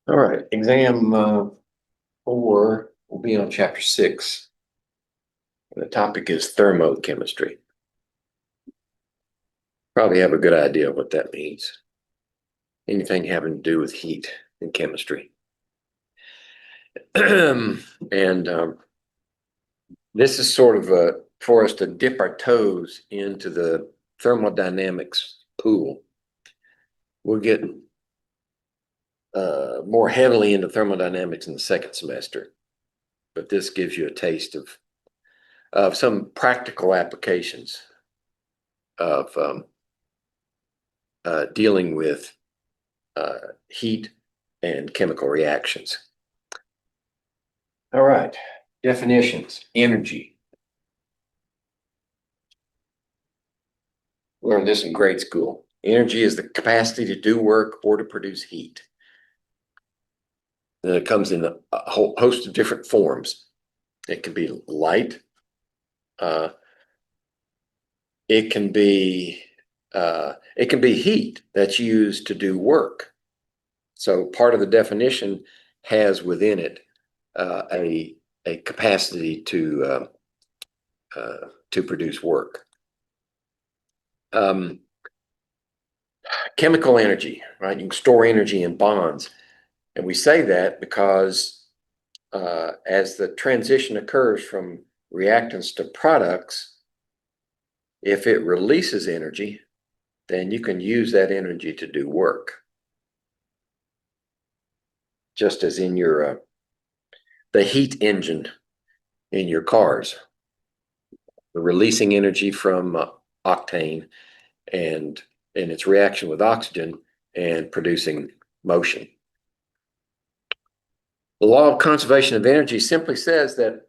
All right, exam 4 will be on chapter 6. The topic is thermochemistry. Probably have a good idea of what that means. Anything having to do with heat and chemistry. And this is sort of for us to dip our toes into the thermodynamics pool. We'll get more heavily into thermodynamics in the second semester, but this gives you a taste of some practical applications of dealing with heat and chemical reactions. All right, definitions. Energy. Learned this in grade school. Energy is the capacity to do work or to produce heat. And it comes in a whole host of different forms. It can be light. It can be heat that's used to do work. So part of the definition has within it a capacity to produce work. Chemical energy, right? You can store energy in bonds, and we say that because as the transition occurs from reactants to products, if it releases energy, then you can use that energy to do work. Just as in your the heat engine in your cars, the releasing energy from octane and in its reaction with oxygen and producing motion. The law of conservation of energy simply says that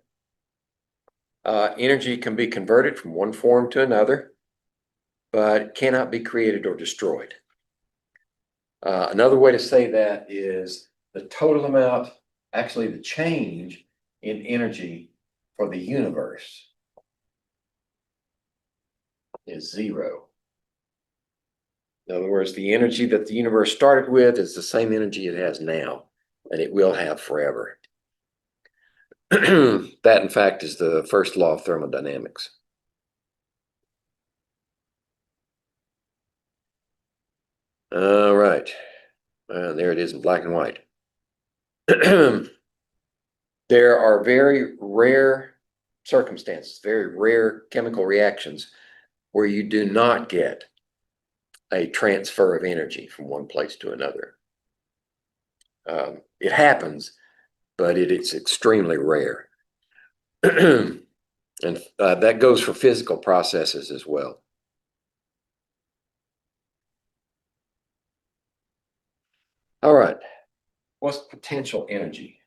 energy can be converted from one form to another, but cannot be created or destroyed. Another way to say that is the total amount, actually the change in energy for the universe is zero. In other words, the energy that the universe started with is the same energy it has now, and it will have forever. That, in fact, is the first law of thermodynamics. All right. There it is in black and white. There are very rare circumstances, very rare chemical reactions where you do not get a transfer of energy from one place to another. It happens, but it's extremely rare. And that goes for physical processes as well. All right. What's potential energy?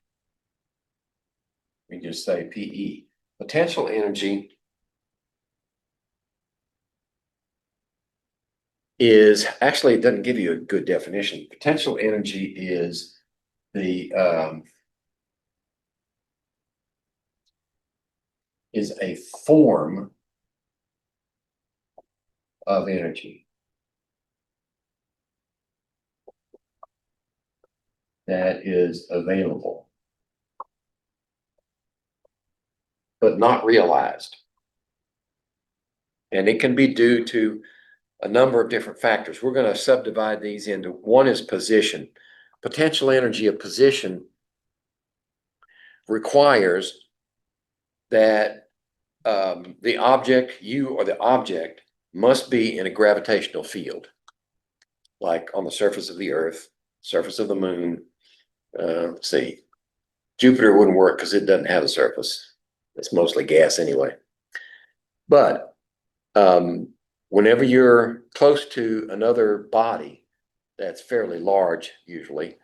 We just say PE. Potential energy is actually, it doesn't give you a good definition. Potential energy is a form of energy that is available, but not realized. And it can be due to a number of different factors. We're going to subdivide these into, one is position. Potential energy of position requires that the object, you or the object, must be in a gravitational field, like on the surface of the Earth, surface of the Moon. Let's see, Jupiter wouldn't work because it doesn't have a surface. It's mostly gas anyway. But whenever you're close to another body that's fairly large, usually,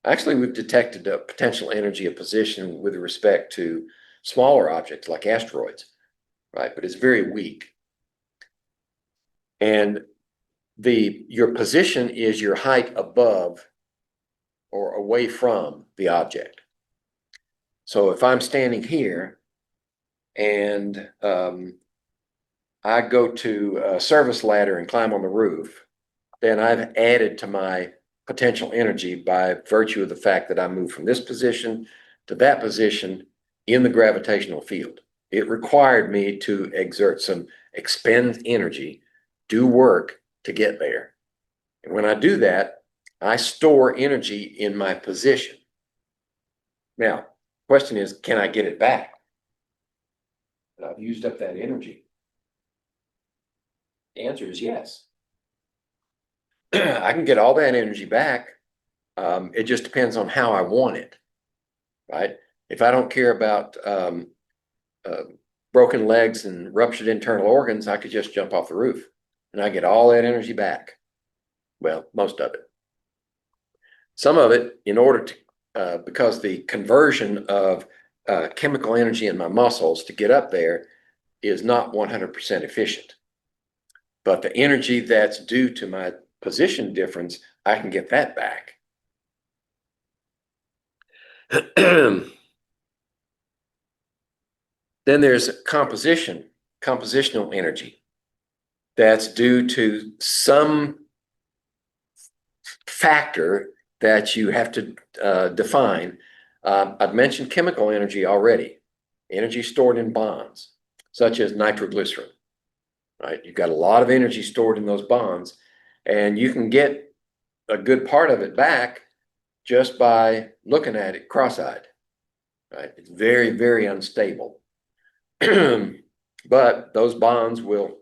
actually we've detected a potential energy of position with respect to smaller objects like asteroids, right? But it's very weak. And your position is your height above or away from the object. So if I'm standing here and I go to a service ladder and climb on the roof, then I've added to my potential energy by virtue of the fact that I move from this position to that position in the gravitational field. It required me to exert some expend energy, do work to get there. And when I do that, I store energy in my position. Now, question is, can I get it back? I've used up that energy. The answer is yes. I can get all that energy back. It just depends on how I want it, right? If I don't care about broken legs and ruptured internal organs, I could just jump off the roof and I get all that energy back. Well, most of it. Some of it, in order to, because the conversion of chemical energy in my muscles to get up there is not 100% efficient. But the energy that's due to my position difference, I can get that back. Then there's compositional energy that's due to some factor that you have to define. I've mentioned chemical energy already, energy stored in bonds, such as nitroglycerin, right? You've got a lot of energy stored in those bonds, and you can get a good part of it back just by looking at it cross-eyed, right? It's very, very unstable. But those bonds will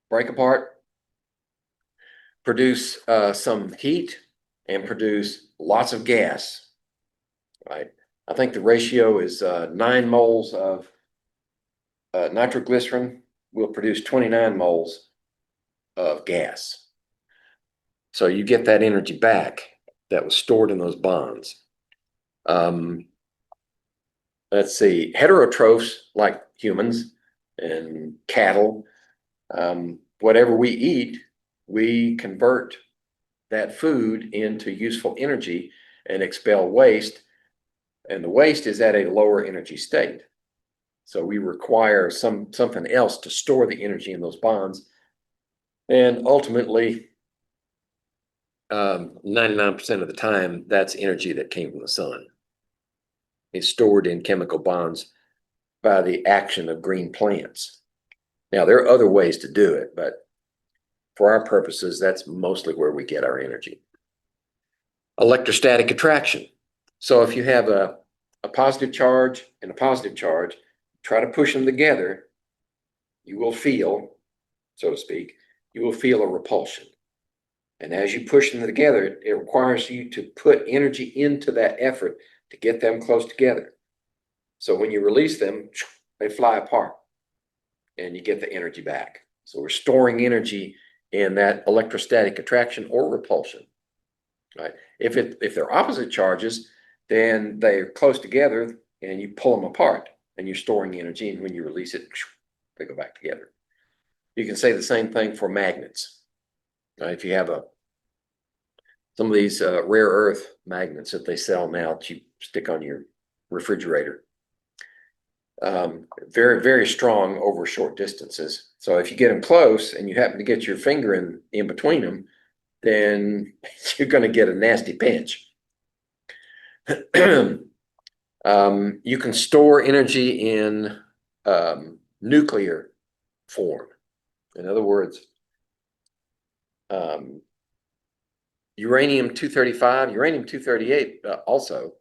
break apart, produce some heat, and produce lots of gas, right? I think the ratio is 9 moles of nitroglycerin will produce 29 moles of gas. So you get that energy back that was stored in those bonds. Let's see, heterotrophs like humans and cattle, whatever we eat, we convert that food into useful energy and expel waste. And the waste is at a lower energy state. So we require something else to store the energy in those bonds. And ultimately, 99% of the time, that's energy that came from the sun. It's stored in chemical bonds by the action of green plants. Now, there are other ways to do it, but for our purposes, that's mostly where we get our energy. Electrostatic attraction. So if you have a positive charge and a positive charge, try to push them together, you will feel, so to speak, you will feel a repulsion. And as you push them together, it requires you to put energy into that effort to get them close together. So when you release them, they fly apart and you get the energy back. So we're storing energy in that electrostatic attraction or repulsion, right? If they're opposite charges, then they're close together and you pull them apart and you're storing energy, and when you release it, they go back together. You can say the same thing for magnets. If you have some of these rare earth magnets that they sell now that you stick on your refrigerator, very, very strong over short distances. So if you get them close and you happen to get your finger in between them, then you're going to get a nasty pinch. You can store energy in nuclear form. In other words, uranium-235, uranium-238 also,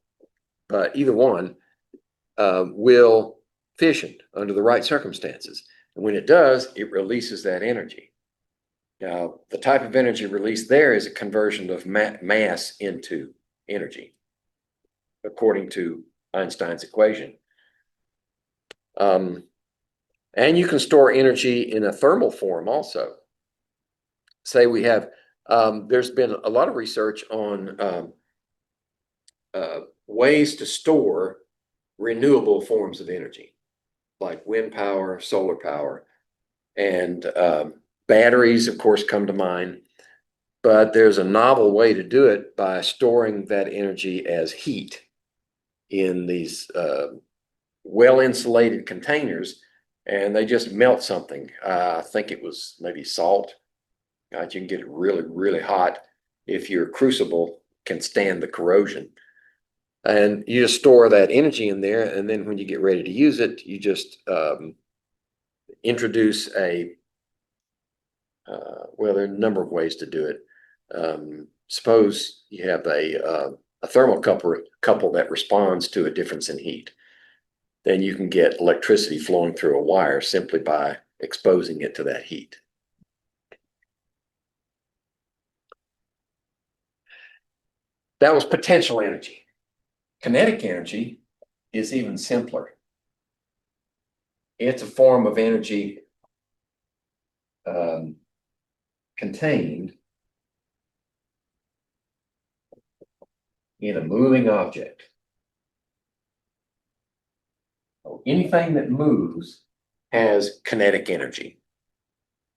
but either one will fission under the right circumstances. And when it does, it releases that energy. Now, the type of energy released there is a conversion of mass into energy, according to Einstein's equation. And you can store energy in a thermal form also. Say we have, there's been a lot of research on ways to store renewable forms of energy, like wind power, solar power, and batteries, of course, come to mind. But there's a novel way to do it by storing that energy as heat in these well-insulated containers, and they just melt something. I think it was maybe salt. You can get it really, really hot, if your crucible can stand the corrosion. And you just store that energy in there, and then when you get ready to use it, you just introduce a well, there are a number of ways to do it. Suppose you have a thermocouple that responds to a difference in heat. Then you can get electricity flowing through a wire simply by exposing it to that heat. That was potential energy. Kinetic energy is even simpler. It's a form of energy contained in a moving object. So anything that moves has kinetic energy,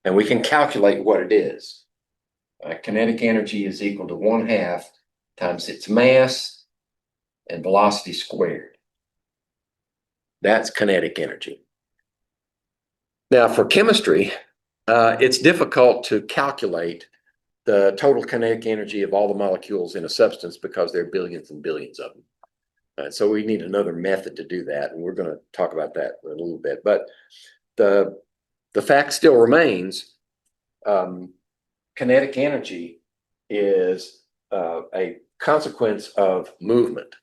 and we can calculate what it is. Kinetic energy is equal to 1/2 times its mass and velocity squared. That's kinetic energy. Now, for chemistry, it's difficult to calculate the total kinetic energy of all the molecules in a substance because there are billions and billions of them. So we need another method to do that, and we're going to talk about that in a little bit. But the fact still remains, kinetic energy is a consequence of movement.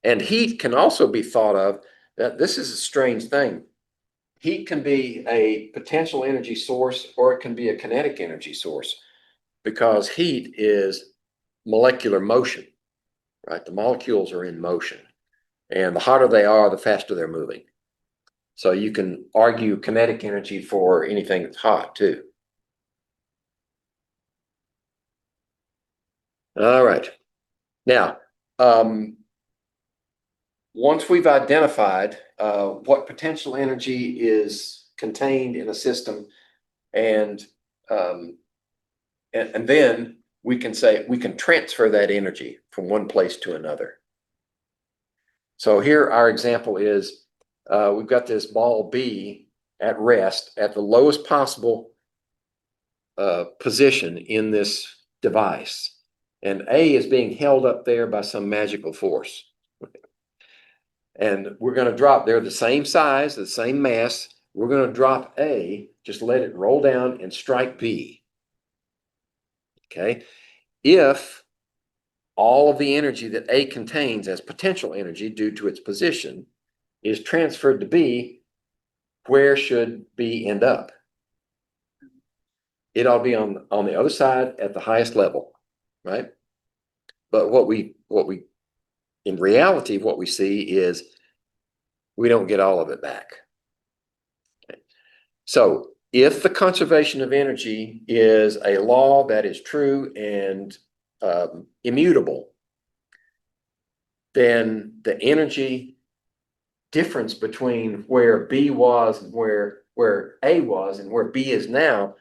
And heat can also be thought of, that this is a strange thing. Heat can be a potential energy source, or it can be a kinetic energy source, because heat is molecular motion, right? The molecules are in motion, and the hotter they are, the faster they're moving. So you can argue kinetic energy for anything that's hot too. All right. Now, once we've identified what potential energy is contained in a system, and then we can say we can transfer that energy from one place to another. So here our example is we've got this ball B at rest at the lowest possible position in this device, and A is being held up there by some magical force. And we're going to drop, they're the same size, the same mass. We're going to drop A, just let it roll down and strike B. Okay. If all of the energy that A contains as potential energy due to its position is transferred to B, where should B end up? It ought to be on the other side at the highest level, right? But what we in reality, what we see is we don't get all of it back. Okay. So if the conservation of energy is a law that is true and immutable, then the energy difference between where B was and where A was and where B is now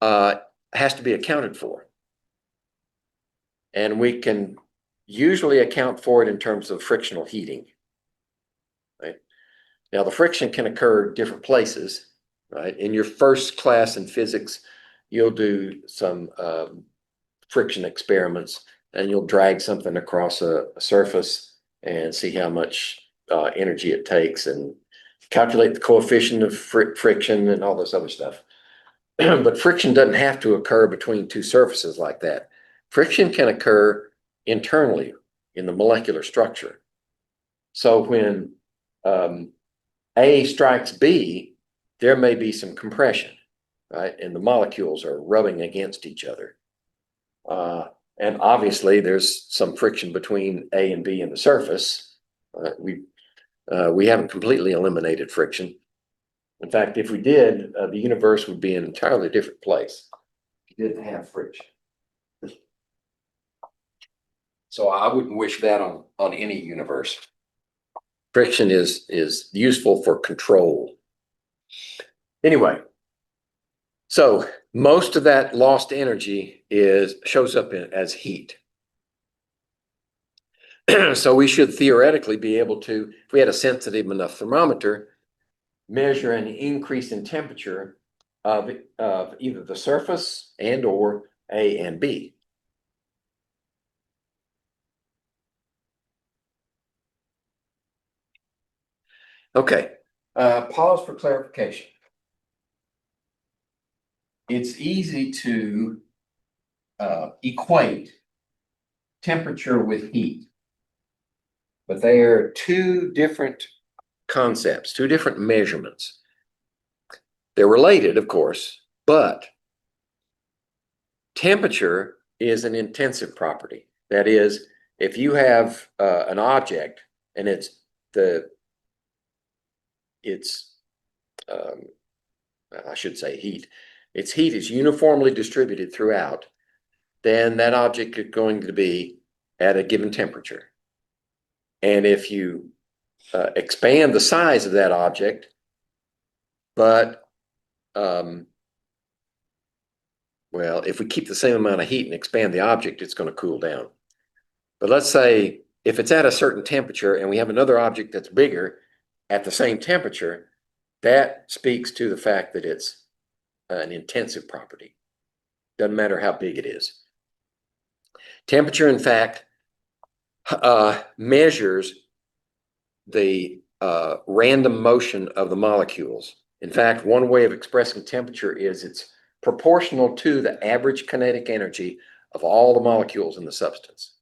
has to be accounted for. And we can usually account for it in terms of frictional heating. Right? Now, the friction can occur different places. Right? In your first class in physics, you'll do some friction experiments, and you'll drag something across a surface and see how much energy it takes, and calculate the coefficient of friction and all this other stuff. But friction doesn't have to occur between two surfaces like that. Friction can occur internally in the molecular structure. So when A strikes B, there may be some compression, right? And the molecules are rubbing against each other. And obviously there's some friction between A and B in the surface. We haven't completely eliminated friction. In fact, if we did, the universe would be an entirely different place if you didn't have friction. So I wouldn't wish that on any universe. Friction is useful for control. Anyway, so most of that lost energy shows up as heat. So we should theoretically be able to, if we had a sensitive enough thermometer, measure an increase in temperature of either the surface and or A and B. Okay, pause for clarification. It's easy to equate temperature with heat, but they are two different concepts, two different measurements. They're related, of course, but temperature is an intensive property. That is, if you have an object and um, I should say heat, its heat is uniformly distributed throughout, then that object is going to be at a given temperature. And if you expand the size of that object, but well, if we keep the same amount of heat and expand the object, it's going to cool down. But let's say if it's at a certain temperature and we have another object that's bigger at the same temperature, that speaks to the fact that it's an intensive property. Doesn't matter how big it is. Temperature, in fact, measures the random motion of the molecules. In fact, one way of expressing temperature is it's proportional to the average kinetic energy of all the molecules in the substance.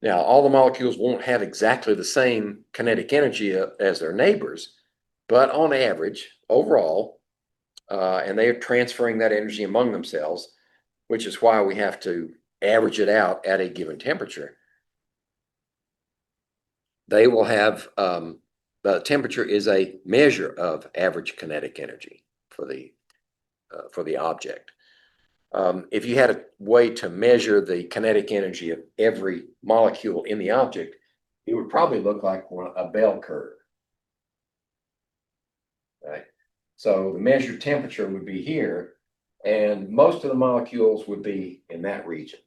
Now, all the molecules won't have exactly the same kinetic energy as their neighbors, but on average, overall, and they are transferring that energy among themselves, which is why we have to average it out at a given temperature. They will have, the temperature is a measure of average kinetic energy for the object. If you had a way to measure the kinetic energy of every molecule in the object, it would probably look like a bell curve. Right? So the measured temperature would be here, and most of the molecules would be in that region.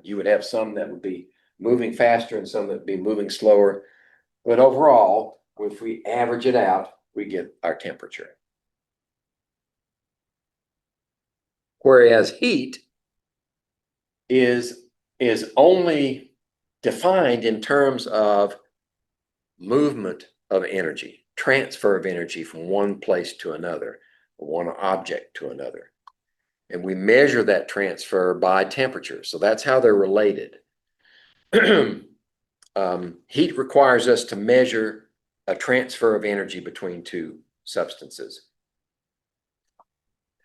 You would have some that would be moving faster and some that would be moving slower. But overall, if we average it out, we get our temperature. Whereas heat is only defined in terms of movement of energy, transfer of energy from one place to another, one object to another. And we measure that transfer by temperature. So that's how they're related. Heat requires us to measure a transfer of energy between two substances.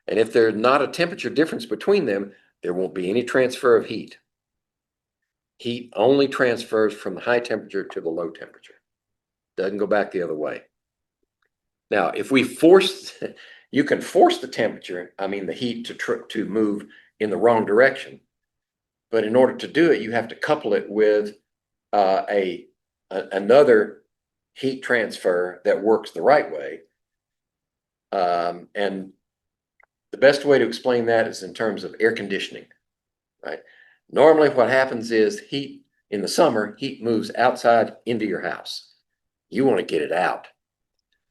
And if there's not a temperature difference between them, there won't be any transfer of heat. Heat only transfers from the high temperature to the low temperature. Doesn't go back the other way. Now, if we force, you can force the temperature, the heat to move in the wrong direction. But in order to do it, you have to couple it with another heat transfer that works the right way. And the best way to explain that is in terms of air conditioning, right? Normally what happens is heat in the summer, heat moves outside into your house. You want to get it out.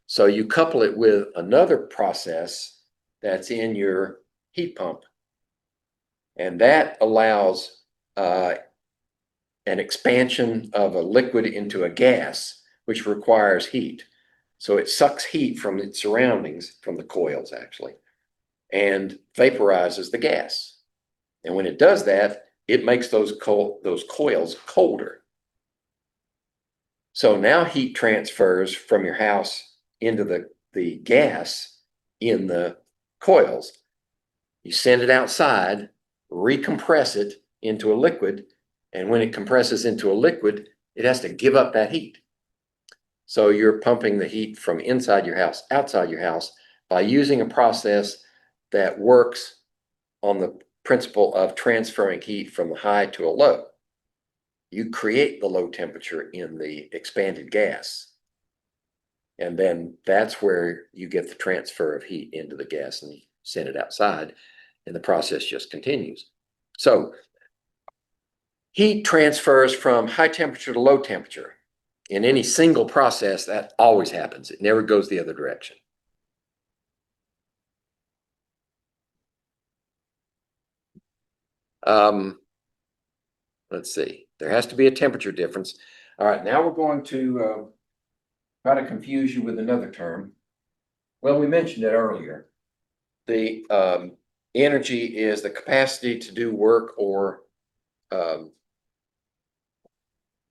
So you couple it with another process that's in your heat pump. And that allows an expansion of a liquid into a gas, which requires heat. So it sucks heat from its surroundings, from the coils actually, and vaporizes the gas. And when it does that, it makes those coils colder. So now heat transfers from your house into the gas in the coils. You send it outside, recompress it into a liquid, and when it compresses into a liquid, it has to give up that heat. So you're pumping the heat from inside your house, outside your house, by using a process that works on the principle of transferring heat from the high to a low. You create the low temperature in the expanded gas. And then that's where you get the transfer of heat into the gas and you send it outside, and the process just continues. So heat transfers from high temperature to low temperature. In any single process, that always happens. It never goes the other direction. Let's see, there has to be a temperature difference. All right, now we're going to try to confuse you with another term. Well, we mentioned it earlier. The energy is the capacity to do work or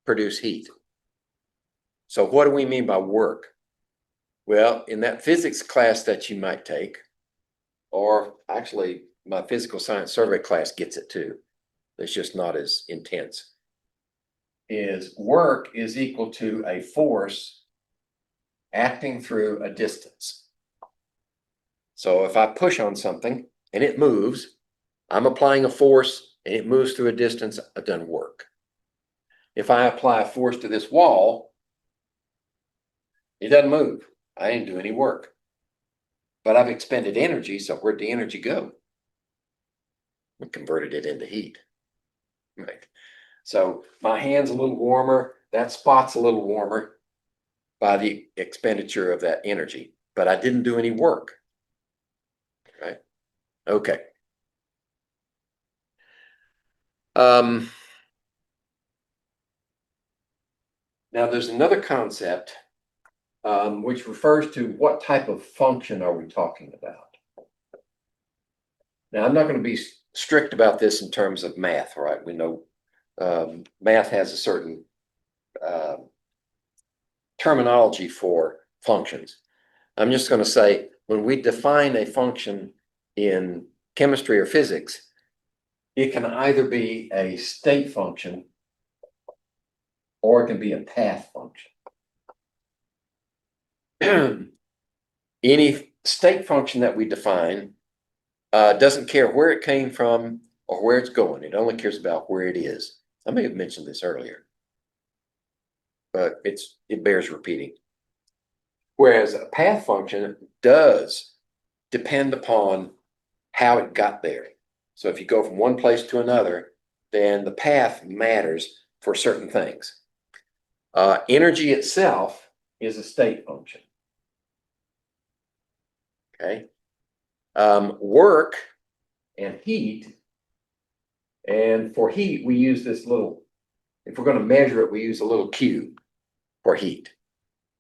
produce heat. So what do we mean by work? Well, in that physics class that you might take, or actually my physical science survey class gets it too, it's just not as intense, is work is equal to a force acting through a distance. So if I push on something and it moves, I'm applying a force and it moves through a distance, I've done work. If I apply a force to this wall, it doesn't move. I didn't do any work. But I've expended energy, so where'd the energy go? We converted it into heat. Right. So my hand's a little warmer, that spot's a little warmer by the expenditure of that energy, but I didn't do any work. Right? Okay. Now there's another concept which refers to what type of function are we talking about. Now I'm not going to be strict about this in terms of math, right? We know math has a certain terminology for functions. I'm just going to say when we define a function in chemistry or physics, it can either be a state function or it can be a path function. Any state function that we define doesn't care where it came from or where it's going. It only cares about where it is. I may have mentioned this earlier, but it bears repeating. Whereas a path function does depend upon how it got there. So if you go from one place to another, then the path matters for certain things. Energy itself is a state function. Okay. Work and heat, and for heat, we use this little, if we're going to measure it, we use a little Q for heat.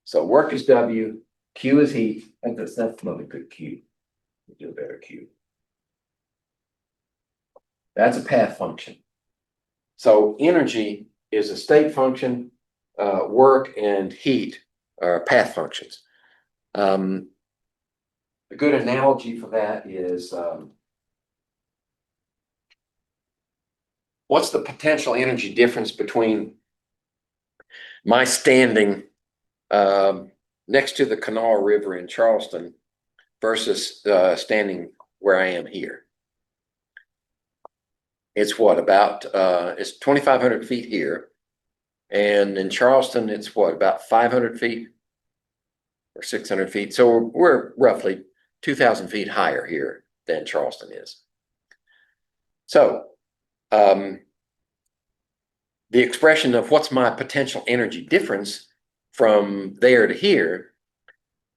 So work is W, Q is heat, and that's not a good Q. We do a better Q. That's a path function. So energy is a state function, work and heat are path functions. A good analogy for that is what's the potential energy difference between my standing next to the Kanawha River in Charleston versus standing where I am here? It's what, about it's 2,500 feet here, and in Charleston it's what, about 500 feet or 600 feet. So we're roughly 2,000 feet higher here than Charleston is. So the expression of what's my potential energy difference from there to here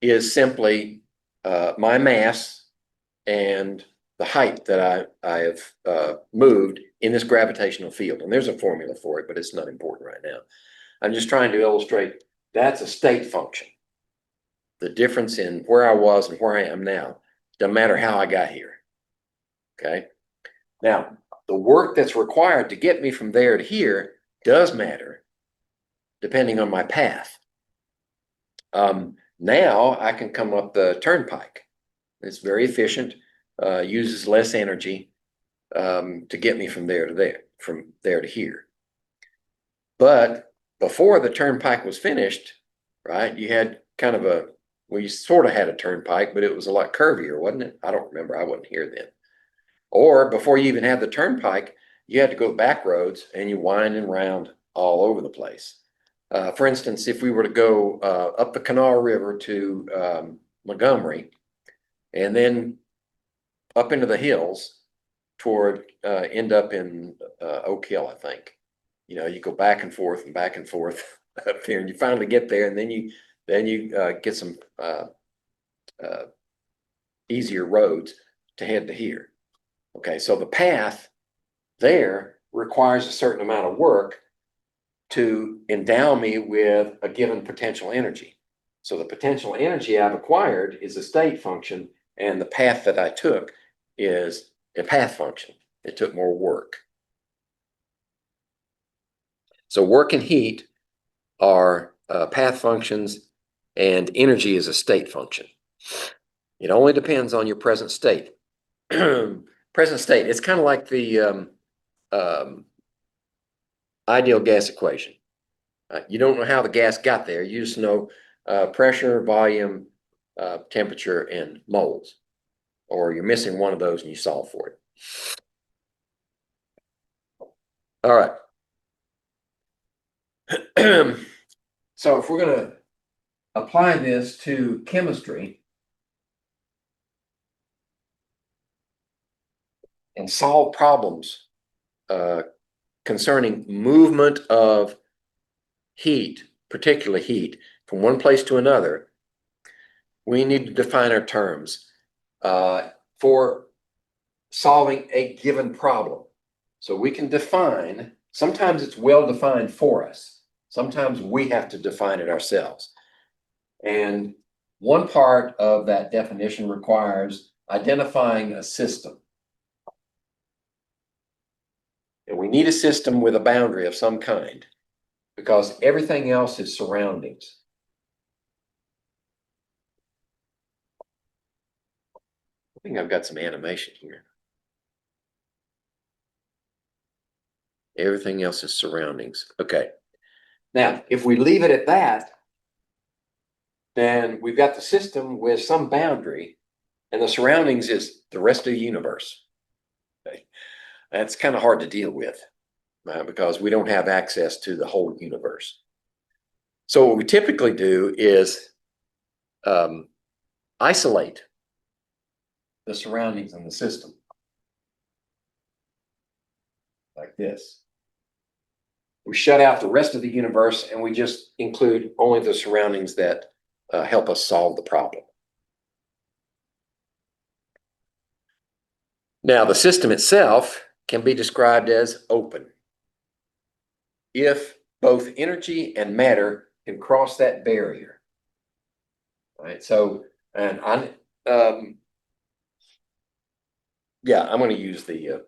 is simply my mass and the height that I have moved in this gravitational field. And there's a formula for it, but it's not important right now. I'm just trying to illustrate that's a state function. The difference in where I was and where I am now doesn't matter how I got here. Okay. Now, the work that's required to get me from there to here does matter depending on my path. Now I can come up the turnpike. It's very efficient, uses less energy to get me from there to there, from there to here. But before the turnpike was finished, right, you had kind of a, well, you sort of had a turnpike, but it was a lot curvier, wasn't it? I don't remember. I wasn't here then. Or before you even had the turnpike, you had to go back roads and you wind and round all over the place. For instance, if we were to go up the Kanawha River to Montgomery and then up into the hills toward end up in Oak Hill, I think. You know, you go back and forth up there, and you finally get there, and then you get some easier roads to head to here. Okay, so the path there requires a certain amount of work to endow me with a given potential energy. So the potential energy I've acquired is a state function, and the path that I took is a path function. It took more work. So work and heat are path functions, and energy is a state function. It only depends on your present state. Present state, it's kind of like the ideal gas equation. You don't know how the gas got there. You just know pressure, volume, temperature, and moles. Or you're missing one of those and you solve for it. All right. So if we're going to apply this to chemistry and solve problems concerning movement of heat, particularly heat, from one place to another, we need to define our terms for solving a given problem. So we can define, sometimes it's well defined for us. Sometimes we have to define it ourselves. And one part of that definition requires identifying a system. And we need a system with a boundary of some kind, because everything else is surroundings. I think I've got some animation here. Everything else is surroundings. Okay. Now, if we leave it at that, then we've got the system with some boundary, and the surroundings is the rest of the universe. Okay. That's kind of hard to deal with because we don't have access to the whole universe. So what we typically do is isolate the surroundings in the system like this. We shut out the rest of the universe and we just include only the surroundings that help us solve the problem. Now, the system itself can be described as open if both energy and matter can cross that barrier. All right, so, and I'm going to use the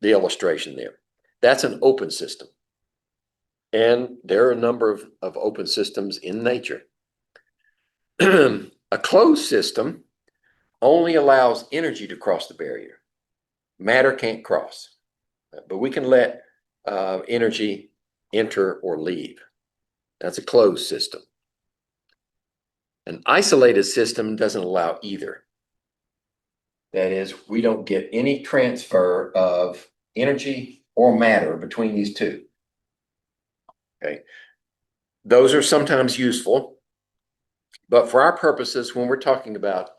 illustration there. That's an open system. And there are a number of open systems in nature. A closed system only allows energy to cross the barrier. Matter can't cross, but we can let energy enter or leave. That's a closed system. An isolated system doesn't allow either. That is, we don't get any transfer of energy or matter between these two. Okay. Those are sometimes useful, but for our purposes, when we're talking about,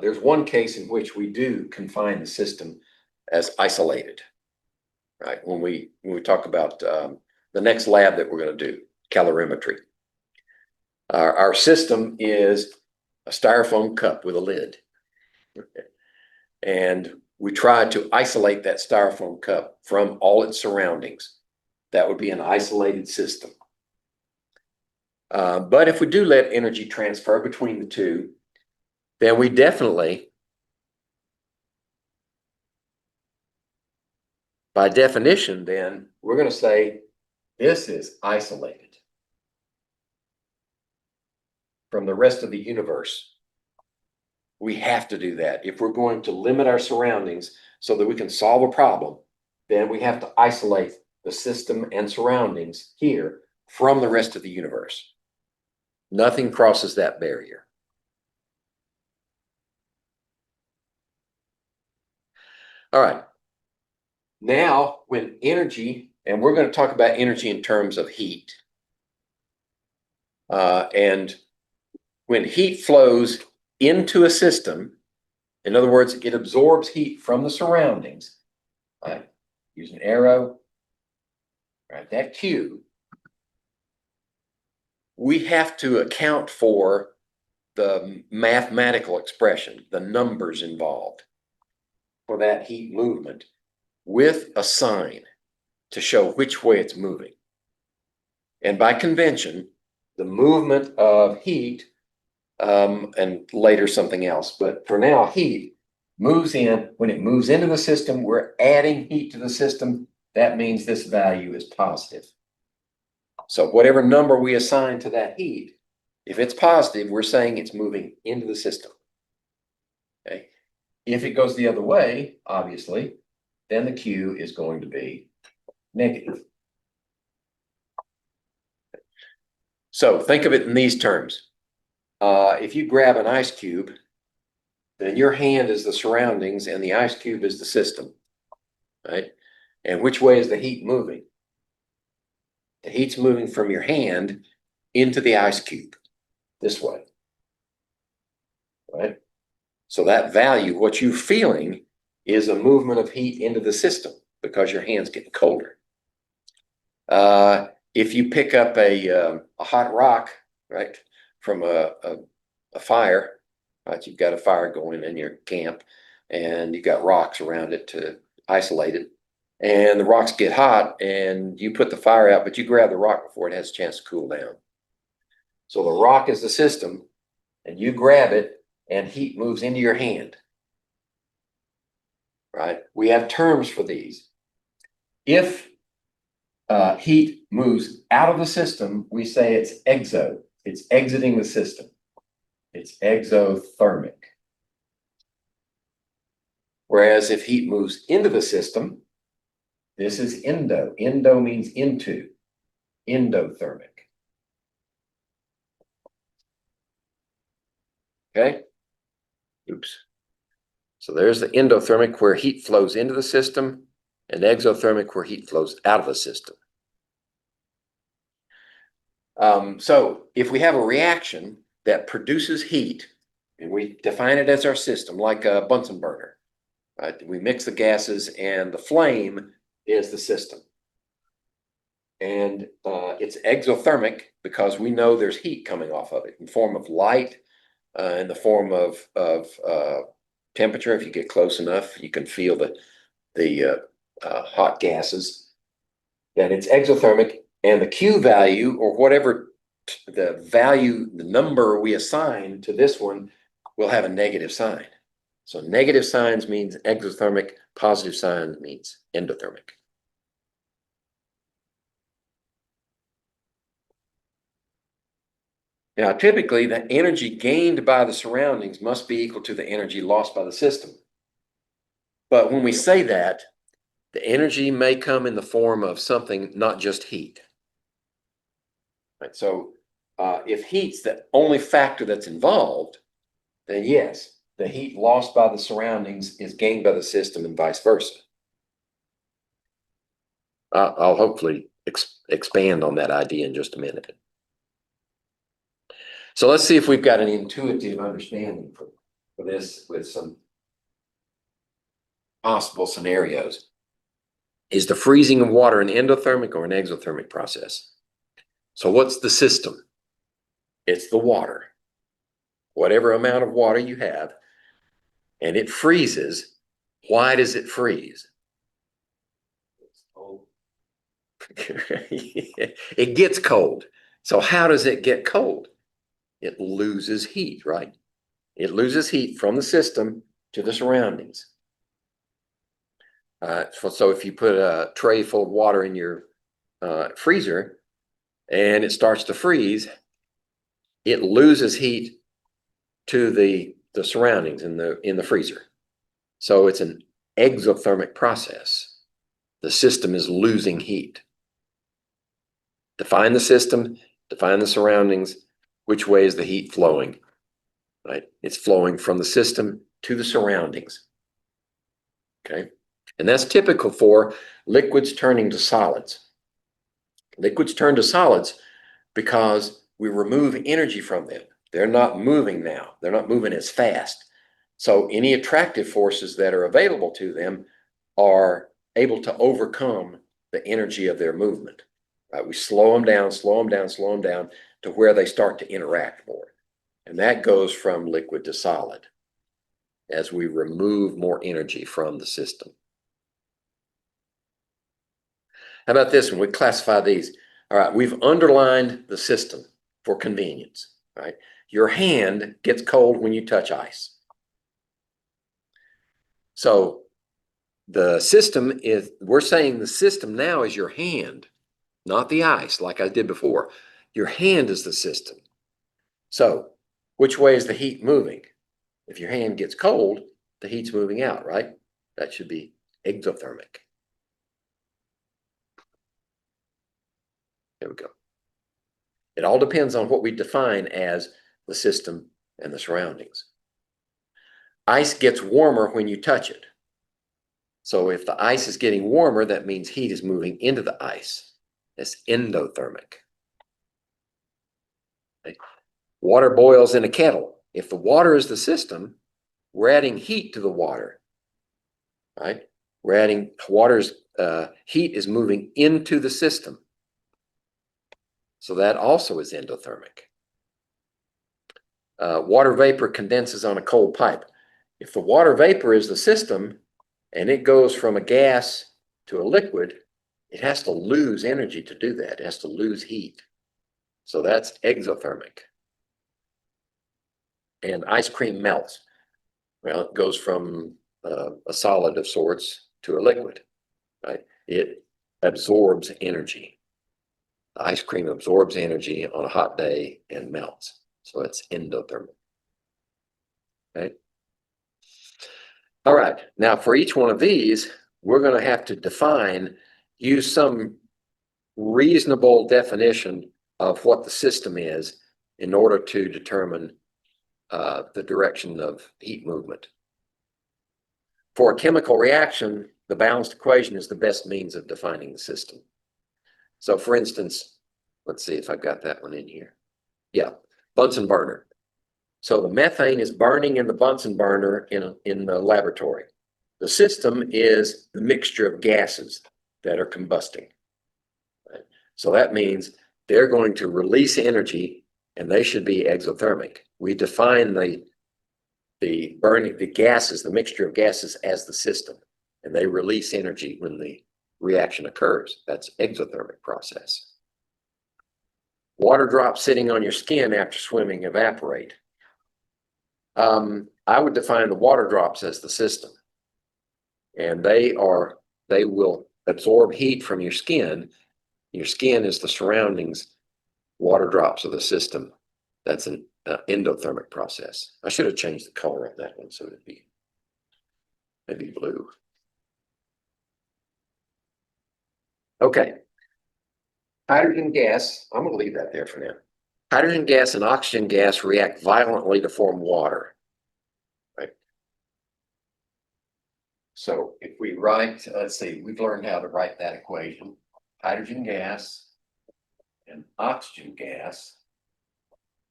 there's one case in which we do confine the system as isolated, right? When we talk about the next lab that we're going to do, calorimetry. Our system is a styrofoam cup with a lid. Okay. And we try to isolate that styrofoam cup from all its surroundings. That would be an isolated system. But if we do let energy transfer between the two, then we definitely, by definition, then we're going to say this is isolated from the rest of the universe. We have to do that. If we're going to limit our surroundings so that we can solve a problem, then we have to isolate the system and surroundings here from the rest of the universe. Nothing crosses that barrier. All right. Now, when energy, and we're going to talk about energy in terms of heat, and when heat flows into a system, in other words, it absorbs heat from the surroundings. Right? Use an arrow. Right? That Q. We have to account for the mathematical expression, the numbers involved. for that heat movement with a sign to show which way it's moving. And by convention, the movement of heat, and later something else, but for now, heat moves in. When it moves into the system, we're adding heat to the system. That means this value is positive. So whatever number we assign to that heat, if it's positive, we're saying it's moving into the system. Okay. If it goes the other way, obviously, then the Q is going to be negative. So think of it in these terms. If you grab an ice cube, then your hand is the surroundings and the ice cube is the system, right? And which way is the heat moving? The heat's moving from your hand into the ice cube, this way, right? So that value, what you're feeling, is a movement of heat into the system because your hand's getting colder. If you pick up a hot rock, right, from a fire, right, you've got a fire going in your camp, and you've got rocks around it to isolate it, and the rocks get hot, and you put the fire out, but you grab the rock before it has a chance to cool down. So the rock is the system, and you grab it, and heat moves into your hand, right? We have terms for these. If heat moves out of the system, we say it's exo. It's exiting the system. It's exothermic. Whereas if heat moves into the system, this is endo. Endo means into. Endothermic. Okay? Oops. So there's the endothermic, where heat flows into the system, and exothermic, where heat flows out of the system. So if we have a reaction that produces heat, and we define it as our system, like a Bunsen burner, right? We mix the gases, and the flame is the system. And it's exothermic because we know there's heat coming off of it in the form of light, in the form of temperature. If you get close enough, you can feel the hot gases. Then it's exothermic, and the Q value, or whatever the value, the number we assign to this one, will have a negative sign. So negative signs means exothermic, positive sign means endothermic. Now, typically, the energy gained by the surroundings must be equal to the energy lost by the system. But when we say that, the energy may come in the form of something, not just heat. Right? So if heat's the only factor that's involved, then yes, the heat lost by the surroundings is gained by the system and vice versa. I'll hopefully expand on that idea in just a minute. So let's see if we've got an intuitive understanding for this with some possible scenarios. Is the freezing of water an endothermic or an exothermic process? So what's the system? It's the water. Whatever amount of water you have, and it freezes. Why does it freeze? It's cold. It gets cold. So how does it get cold? It loses heat, right? It loses heat from the system to the surroundings. So if you put a tray full of water in your freezer and it starts to freeze, it loses heat to the surroundings in the freezer. So it's an exothermic process. The system is losing heat. Define the system, define the surroundings. Which way is the heat flowing? Right? It's flowing from the system to the surroundings. Okay? And that's typical for liquids turning to solids. Liquids turn to solids because we remove energy from them. They're not moving now. They're not moving as fast. So any attractive forces that are available to them are able to overcome the energy of their movement. Right? We slow them down, slow them down, slow them down to where they start to interact more. And that goes from liquid to solid. as we remove more energy from the system. How about this one? We classify these. All right, we've underlined the system for convenience, right? Your hand gets cold when you touch ice. So the system is, we're saying the system now is your hand, not the ice like I did before. Your hand is the system. So which way is the heat moving? If your hand gets cold, the heat's moving out, right? That should be exothermic. There we go. It all depends on what we define as the system and the surroundings. Ice gets warmer when you touch it. So if the ice is getting warmer, that means heat is moving into the ice. It's endothermic. Okay. Water boils in a kettle. If the water is the system, we're adding heat to the water, right? We're adding water's heat is moving into the system. So that also is endothermic. Water vapor condenses on a cold pipe. If the water vapor is the system and it goes from a gas to a liquid, it has to lose energy to do that. It has to lose heat. So that's exothermic. And ice cream melts. Well, it goes from a solid of sorts to a liquid, right? It absorbs energy. The ice cream absorbs energy on a hot day and melts. So it's endothermic. Okay. All right. Now for each one of these, we're going to have to use some reasonable definition of what the system is in order to determine the direction of heat movement. For a chemical reaction, the balanced equation is the best means of defining the system. So for instance, let's see if I've got that one in here. Yeah, Bunsen burner. So the methane is burning in the Bunsen burner in the laboratory. The system is the mixture of gases that are combusting. Right? So that means they're going to release energy and they should be exothermic. We define the burning, the gases, the mixture of gases as the system, and they release energy when the reaction occurs. That's exothermic process. Water drops sitting on your skin after swimming evaporate. I would define the water drops as the system, and they will absorb heat from your skin. Your skin is the surroundings. Water drops are the system. That's an endothermic process. I should have changed the color on that one so it'd be maybe blue. Okay. Hydrogen gas, I'm going to leave that there for now. Hydrogen gas and oxygen gas react violently to form water. Right? So if we write, let's see, we've learned how to write that equation. Hydrogen gas and oxygen gas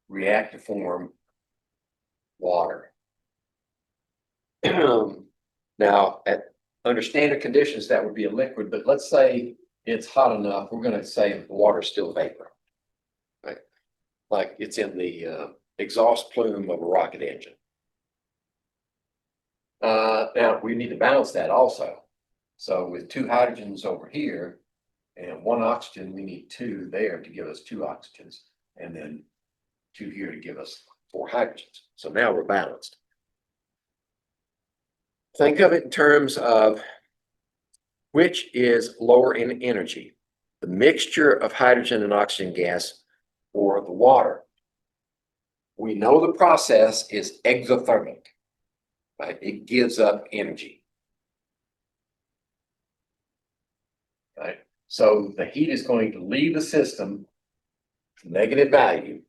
react to form water. Now, under standard conditions, that would be a liquid, but let's say it's hot enough, we're going to say the water's still vapor, right? Like it's in the exhaust plume of a rocket engine. Now, we need to balance that also. So with two hydrogens over here and one oxygen, we need two there to give us two oxygens, and then two here to give us four hydrogens. So now we're balanced. Think of it in terms of which is lower in energy, the mixture of hydrogen and oxygen gas or the water. We know the process is exothermic, right? It gives up energy, right? So the heat is going to leave the system, negative value.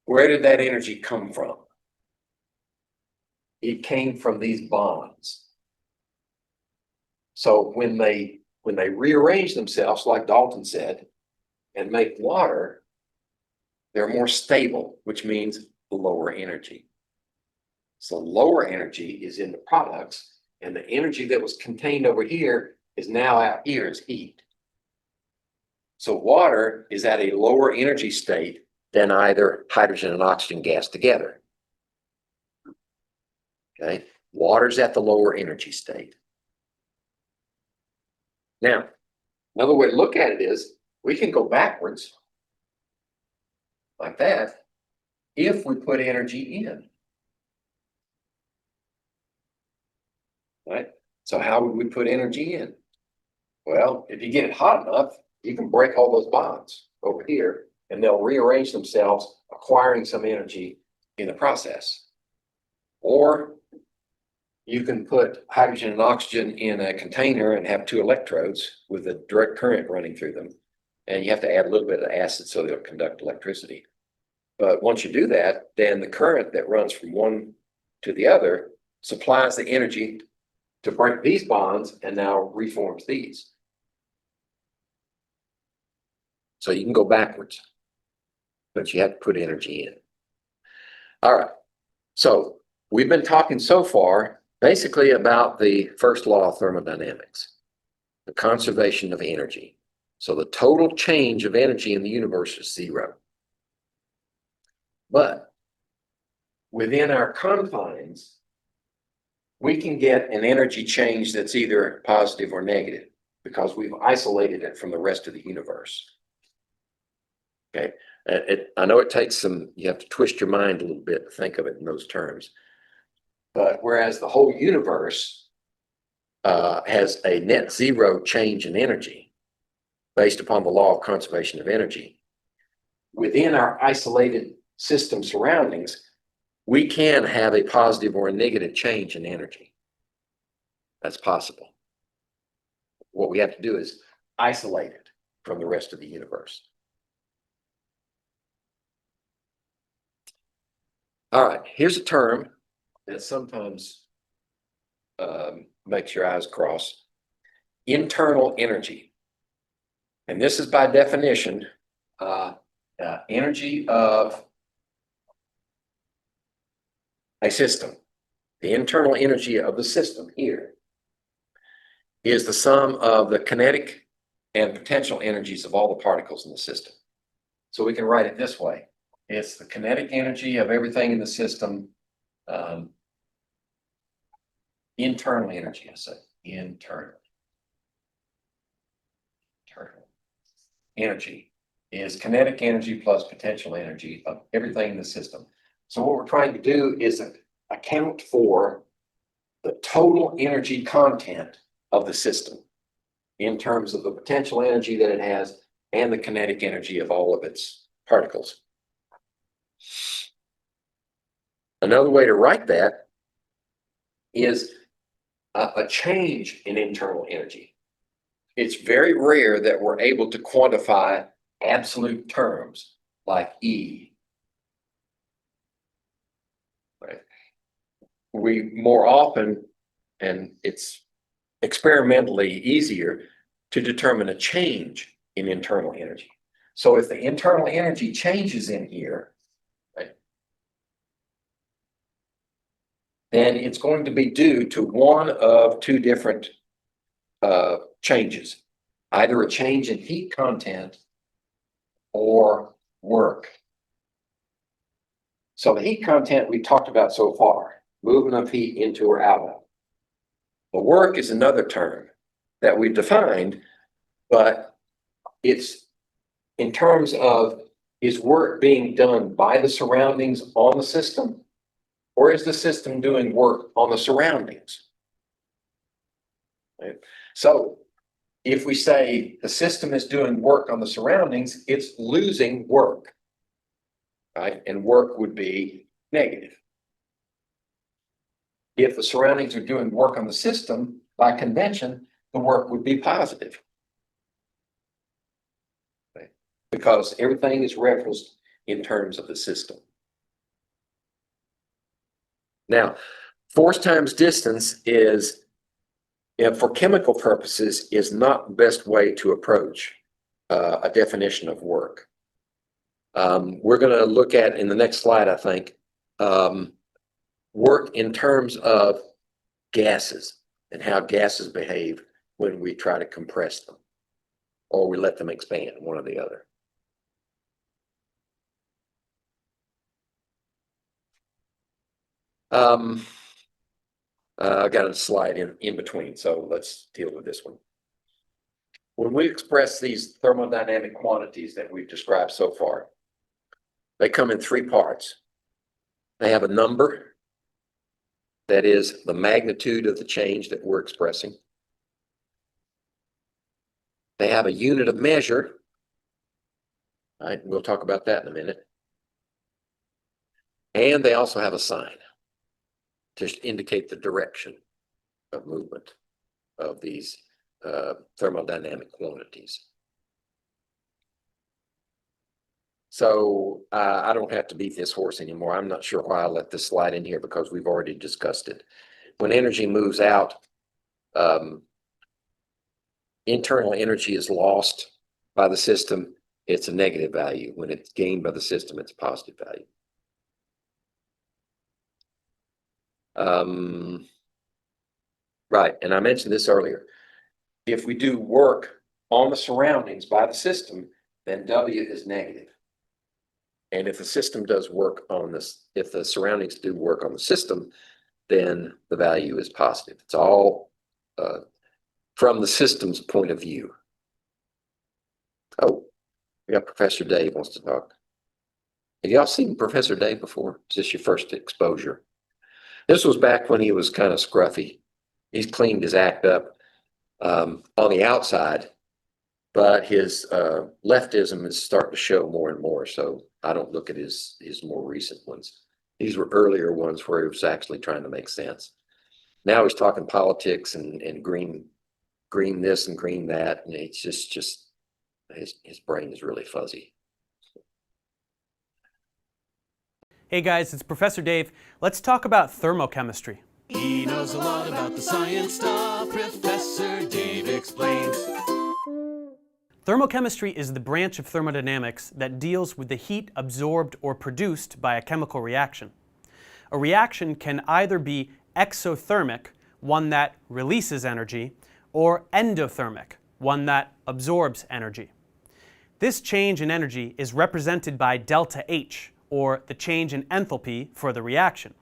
Where did that energy come from? It came from these bonds. So when they rearrange themselves, like Dalton said, and make water, they're more stable, which means lower energy. So lower energy is in the products, and the energy that was contained over here is now out here as heat. So water is at a lower energy state than either hydrogen and oxygen gas together. Okay, water's at the lower energy state. Now, another way to look at it is we can go backwards like that if we put energy in. Right? So how would we put energy in? Well, if you get it hot enough, you can break all those bonds over here and they'll rearrange themselves, acquiring some energy in the process. Or you can put hydrogen and oxygen in a container and have two electrodes with a direct current running through them. And you have to add a little bit of acid so they'll conduct electricity. But once you do that, then the current that runs from one to the other supplies the energy to break these bonds and now reforms these. So you can go backwards, but you have to put energy in. All right. So we've been talking so far basically about the first law of thermodynamics, the conservation of energy. So the total change of energy in the universe is zero. But within our confines, we can get an energy change that's either positive or negative because we've isolated it from the rest of the universe. Okay. I know it takes some, you have to twist your mind a little bit to think of it in those terms. But whereas the whole universe has a net zero change in energy based upon the law of conservation of energy, within our isolated system surroundings, we can have a positive or a negative change in energy. That's possible. What we have to do is isolate it from the rest of the universe. All right, here's a term that sometimes makes your eyes cross. Internal energy. And this is by definition, energy of a system. The internal energy of the system here is the sum of the kinetic and potential energies of all the particles in the system. So we can write it this way. It's the kinetic energy of everything in the system, internal energy, I say, internal energy is kinetic energy plus potential energy of everything in the system. So what we're trying to do is account for the total energy content of the system in terms of the potential energy that it has and the kinetic energy of all of its particles. Another way to write that is a change in internal energy. It's very rare that we're able to quantify absolute terms like E. Right? We more often, and it's experimentally easier to determine a change in internal energy. So if the internal energy changes in here, right, then it's going to be due to one of two different changes, either a change in heat content or work. So the heat content we talked about so far, movement of heat into or out of. The work is another term that we've defined, but it's in terms of, is work being done by the surroundings on the system, or is the system doing work on the surroundings? Right? So if we say the system is doing work on the surroundings, it's losing work, right? And work would be negative. If the surroundings are doing work on the system, by convention, the work would be positive. Right? Because everything is referenced in terms of the system. Now, force times distance is, for chemical purposes, is not the best way to approach a definition of work. We're going to look at in the next slide, I think, work in terms of gases and how gases behave when we try to compress them or we let them expand, one or the other. I got a slide in between, so let's deal with this one. When we express these thermodynamic quantities that we've described so far, they come in three parts. They have a number, that is the magnitude of the change that we're expressing. They have a unit of measure. All right, we'll talk about that in a minute. And they also have a sign to indicate the direction of movement of these thermodynamic quantities. So I don't have to beat this horse anymore. I'm not sure why I let this slide in here because we've already discussed it. When energy moves out, internal energy is lost by the system. It's a negative value. When it's gained by the system, it's a positive value. Right, and I mentioned this earlier. If we do work on the surroundings by the system, then W is negative. And if the system does work on this, if the surroundings do work on the system, then the value is positive. It's all from the system's point of view. Oh, we got Professor Dave wants to talk. Have y'all seen Professor Dave before? Is this your first exposure? This was back when he was kind of scruffy. He's cleaned his act up on the outside, but his leftism is starting to show more and more. So I don't look at his more recent ones. These were earlier ones where he was actually trying to make sense. Now he's talking politics and green this and green that, and it's just his brain is really fuzzy. Hey guys, it's Professor Dave. Let's talk about thermochemistry. He knows a lot about the science stuff. Professor Dave explains. Thermochemistry is the branch of thermodynamics that deals with the heat absorbed or produced by a chemical reaction. A reaction can either be exothermic, one that releases energy, or endothermic, one that absorbs energy. This change in energy is represented by delta H, or the change in enthalpy for the reaction.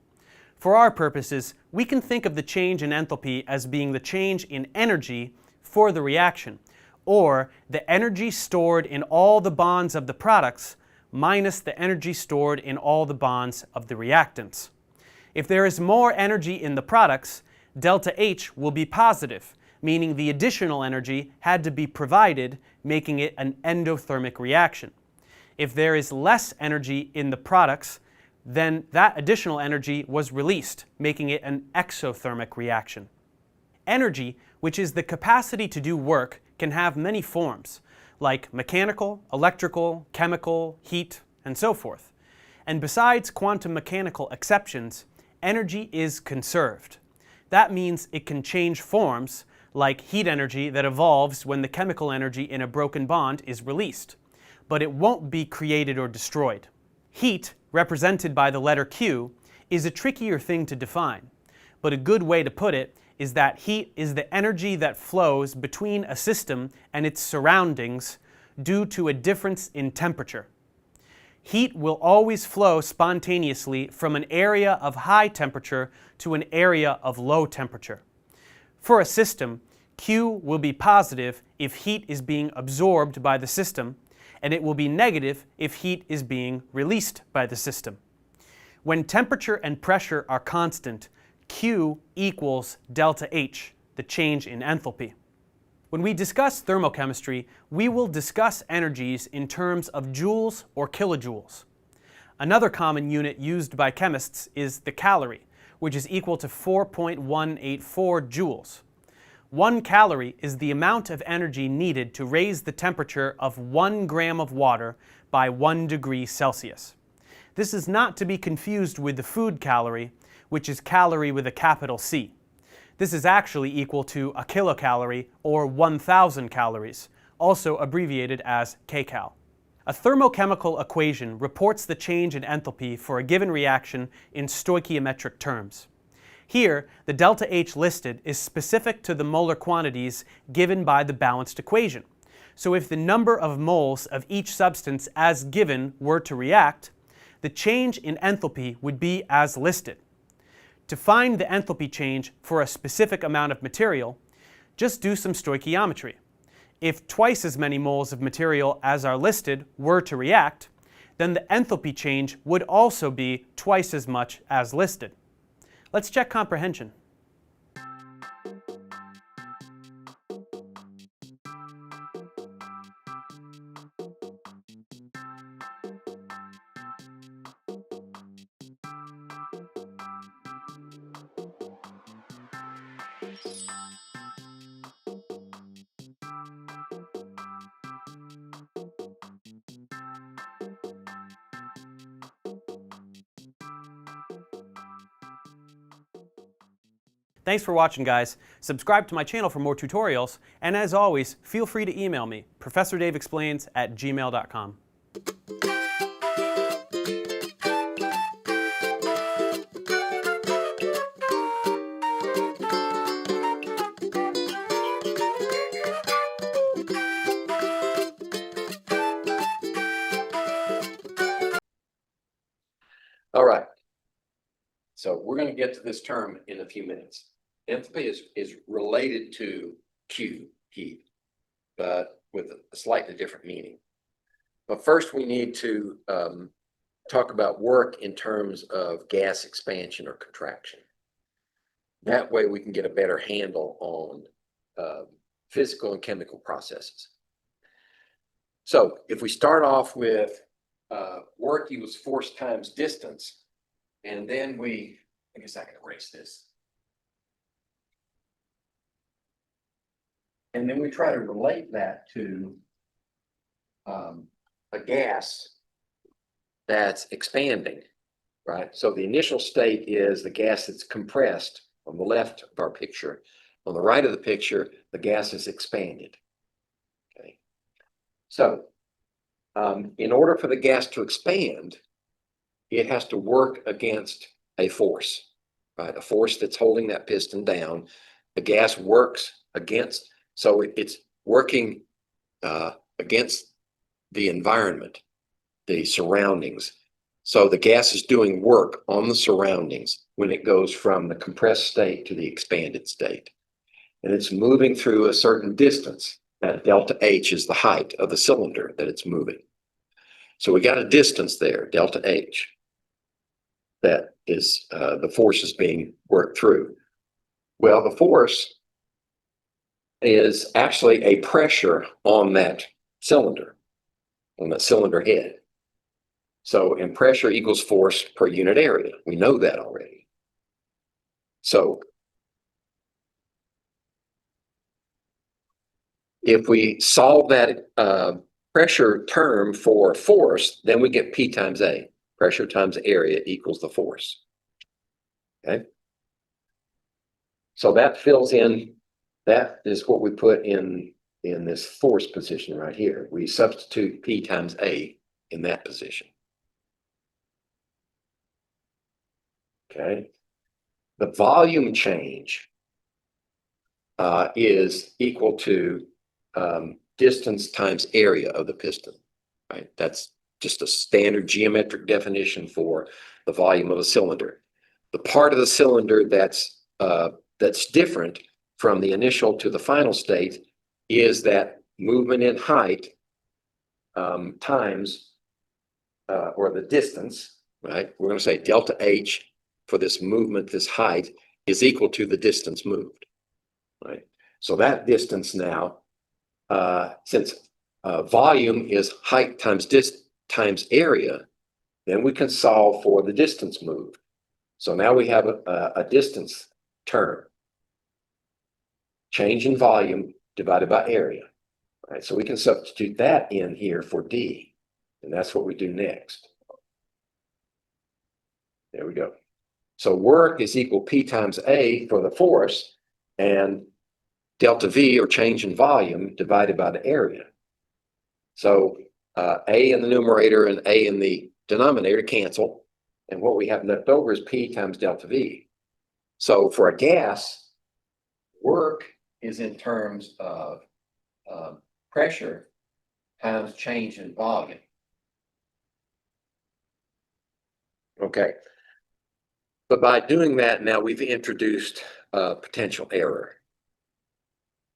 For our purposes, we can think of the change in enthalpy as being the change in energy for the reaction, or the energy stored in all the bonds of the products minus the energy stored in all the bonds of the reactants. If there is more energy in the products, delta H will be positive, meaning the additional energy had to be provided, making it an endothermic reaction. If there is less energy in the products, then that additional energy was released, making it an exothermic reaction. Energy, which is the capacity to do work, can have many forms, like mechanical, electrical, chemical, heat, and so forth. And besides quantum mechanical exceptions, energy is conserved. That means it can change forms, like heat energy that evolves when the chemical energy in a broken bond is released. But it won't be created or destroyed. Heat, represented by the letter Q, is a trickier thing to define, but a good way to put it is that heat is the energy that flows between a system and its surroundings due to a difference in temperature. Heat will always flow spontaneously from an area of high temperature to an area of low temperature. For a system, Q will be positive if heat is being absorbed by the system, and it will be negative if heat is being released by the system. When temperature and pressure are constant, Q equals delta H, the change in enthalpy. When we discuss thermochemistry, we will discuss energies in terms of joules or kilojoules. Another common unit used by chemists is the calorie, which is equal to 4.184 joules. 1 calorie is the amount of energy needed to raise the temperature of 1 gram of water by 1 degree Celsius. This is not to be confused with the food calorie, which is calorie with a capital C. This is actually equal to a kilocalorie, or 1,000 calories, also abbreviated as kcal. A thermochemical equation reports the change in enthalpy for a given reaction in stoichiometric terms. Here, the delta H listed is specific to the molar quantities given by the balanced equation. So if the number of moles of each substance as given were to react, the change in enthalpy would be as listed. To find the enthalpy change for a specific amount of material, just do some stoichiometry. If twice as many moles of material as are listed were to react, then the enthalpy change would also be twice as much as listed. Let's check comprehension. Thanks for watching, guys. Subscribe to my channel for more tutorials, and as always, feel free to email me, ProfessorDaveExplains@gmail.com. All right. So we're going to get to this term in a few minutes. Enthalpy is related to Q, heat, but with a slightly different meaning. But first we need to talk about work in terms of gas expansion or contraction. That way we can get a better handle on physical and chemical processes. So if we start off with work equals force times distance, and then I guess I can erase this. And then we try to relate that to a gas that's expanding, right? So the initial state is the gas that's compressed on the left of our picture. On the right of the picture, the gas is expanded. Okay. So in order for the gas to expand, it has to work against a force, right? A force that's holding that piston down. The gas works against, so it's working against the environment, the surroundings. So the gas is doing work on the surroundings when it goes from the compressed state to the expanded state. And it's moving through a certain distance. That delta H is the height of the cylinder that it's moving. So we got a distance there, delta H. That is the force is being worked through. Well, the force is actually a pressure on that cylinder head. So, and pressure equals force per unit area. We know that already. So, if we solve that pressure term for force, then we get P times A. Pressure times area equals the force. Okay. So that fills in, that is what we put in this force position right here. We substitute P times A in that position. Okay. The volume change is equal to distance times area of the piston, right? That's just a standard geometric definition for the volume of a cylinder. The part of the cylinder that's different from the initial to the final state is that movement in height times, or the distance, right? We're going to say delta H for this movement, this height, is equal to the distance moved, right? So that distance now, since volume is height times area, then we can solve for the distance moved. So now we have a distance term. Change in volume divided by area. Right? So we can substitute that in here for D. And that's what we do next. There we go. So work is equal P times A for the force, and delta V, or change in volume, divided by the area. So A in the numerator and A in the denominator cancel. And what we have left over is P times delta V. So for a gas, work is in terms of pressure times change in volume. Okay. But by doing that, now we've introduced potential error.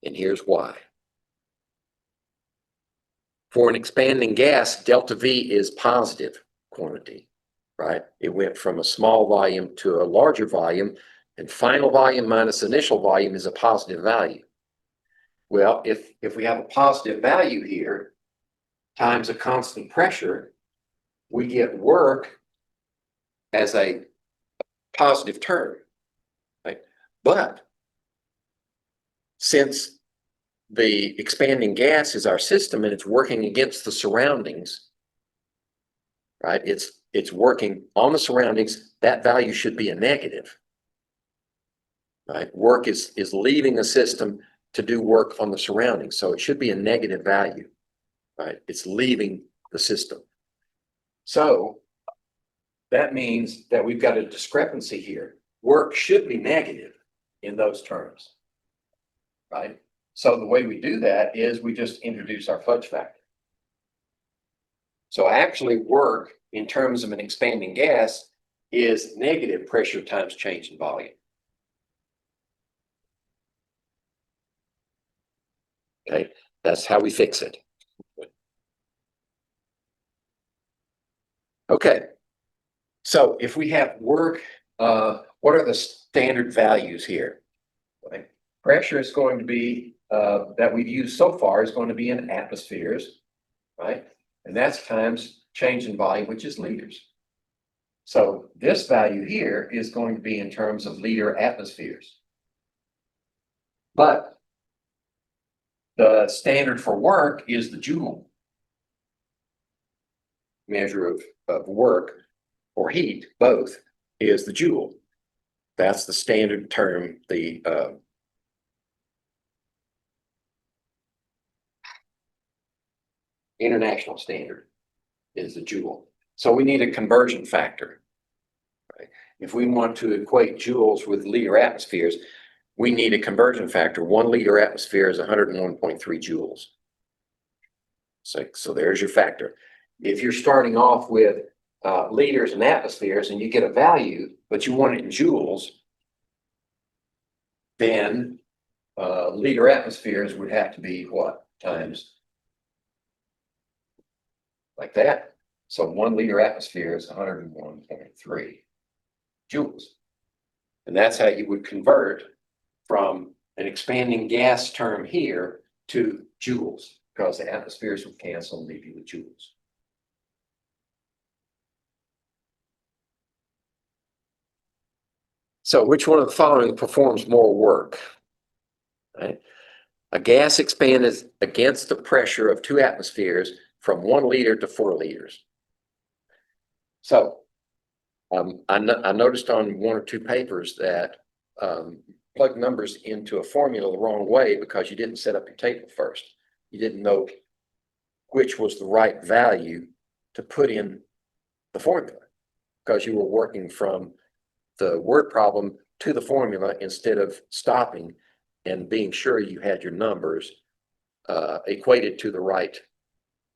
And here's why. For an expanding gas, delta V is positive quantity, right? It went from a small volume to a larger volume, and final volume minus initial volume is a positive value. Well, if we have a positive value here times a constant pressure, we get work as a positive term, right? But since the expanding gas is our system and it's working against the surroundings, right? It's working on the surroundings, that value should be a negative, right? Work is leaving the system to do work on the surroundings, so it should be a negative value, right? It's leaving the system. So that means that we've got a discrepancy here. Work should be negative in those terms, right? So the way we do that is we just introduce our fudge factor. So actually work in terms of an expanding gas is negative pressure times change in volume. Okay, that's how we fix it. Okay, so if we have work, what are the standard values here? Right? Pressure is going to be, that we've used so far is going to be in atmospheres, right? And that's times change in volume, which is liters. So this value here is going to be in terms of liter atmospheres. But the standard for work is the joule measure of work or heat, both, is the joule. That's the standard term, the international standard is the joule. So we need a conversion factor. Right? If we want to equate joules with liter atmospheres, we need a conversion factor. 1 liter atmosphere is 101.3 joules. So there's your factor. If you're starting off with liters and atmospheres and you get a value, but you want it in joules, then liter atmospheres would have to be what? Times like that. So 1 liter atmosphere is 101.3 joules. And that's how you would convert from an expanding gas term here to joules, because the atmospheres would cancel and leave you with joules. So which one of the following performs more work? Right? A gas expanded against the pressure of 2 atmospheres from 1 liter to 4 liters. So I noticed on 1 or 2 papers that plug numbers into a formula the wrong way because you didn't set up your table first. You didn't know which was the right value to put in the formula because you were working from the word problem to the formula instead of stopping and being sure you had your numbers equated to the right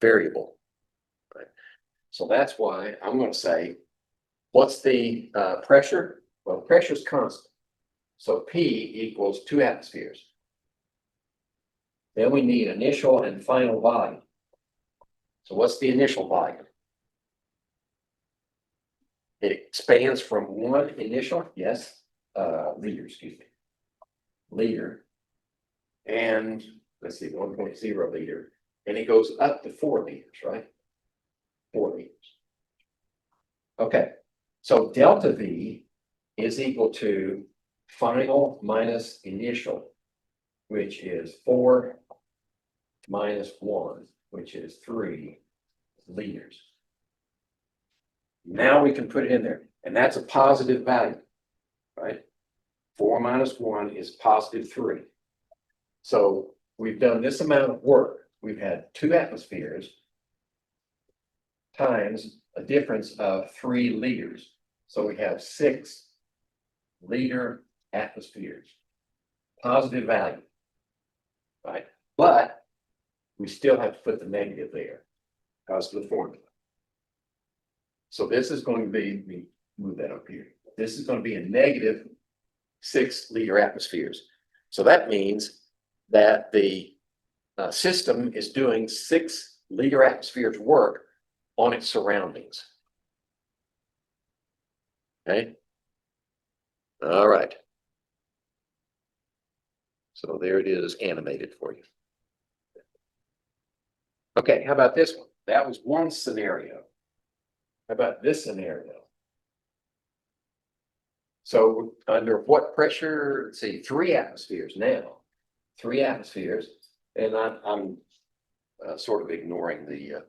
variable. Right? So that's why I'm going to say, what's the pressure? Well, pressure is constant. So P equals 2 atmospheres. Then we need initial and final volume. So what's the initial volume? It expands from 1 initial, yes, liter, excuse me, liter, and let's see, 1.0 liter, and it goes up to 4 liters, right? 4 liters. Okay, so delta V is equal to final minus initial, which is 4 minus 1, which is 3 liters. Now we can put it in there, and that's a positive value, right? 4 minus 1 is positive 3. So we've done this amount of work. We've had 2 atmospheres times a difference of 3 liters. So we have 6 liter atmospheres, positive value, right? But we still have to put the negative there because of the formula. So this is going to be, let me move that up here. this is going to be a negative 6 liter atmospheres. So that means that the system is doing 6 liter atmospheres work on its surroundings. Okay. All right. So there it is animated for you. Okay, how about this one? That was one scenario. How about this scenario? So under what pressure? Let's see, 3 atmospheres now. 3 atmospheres, and I'm sort of ignoring the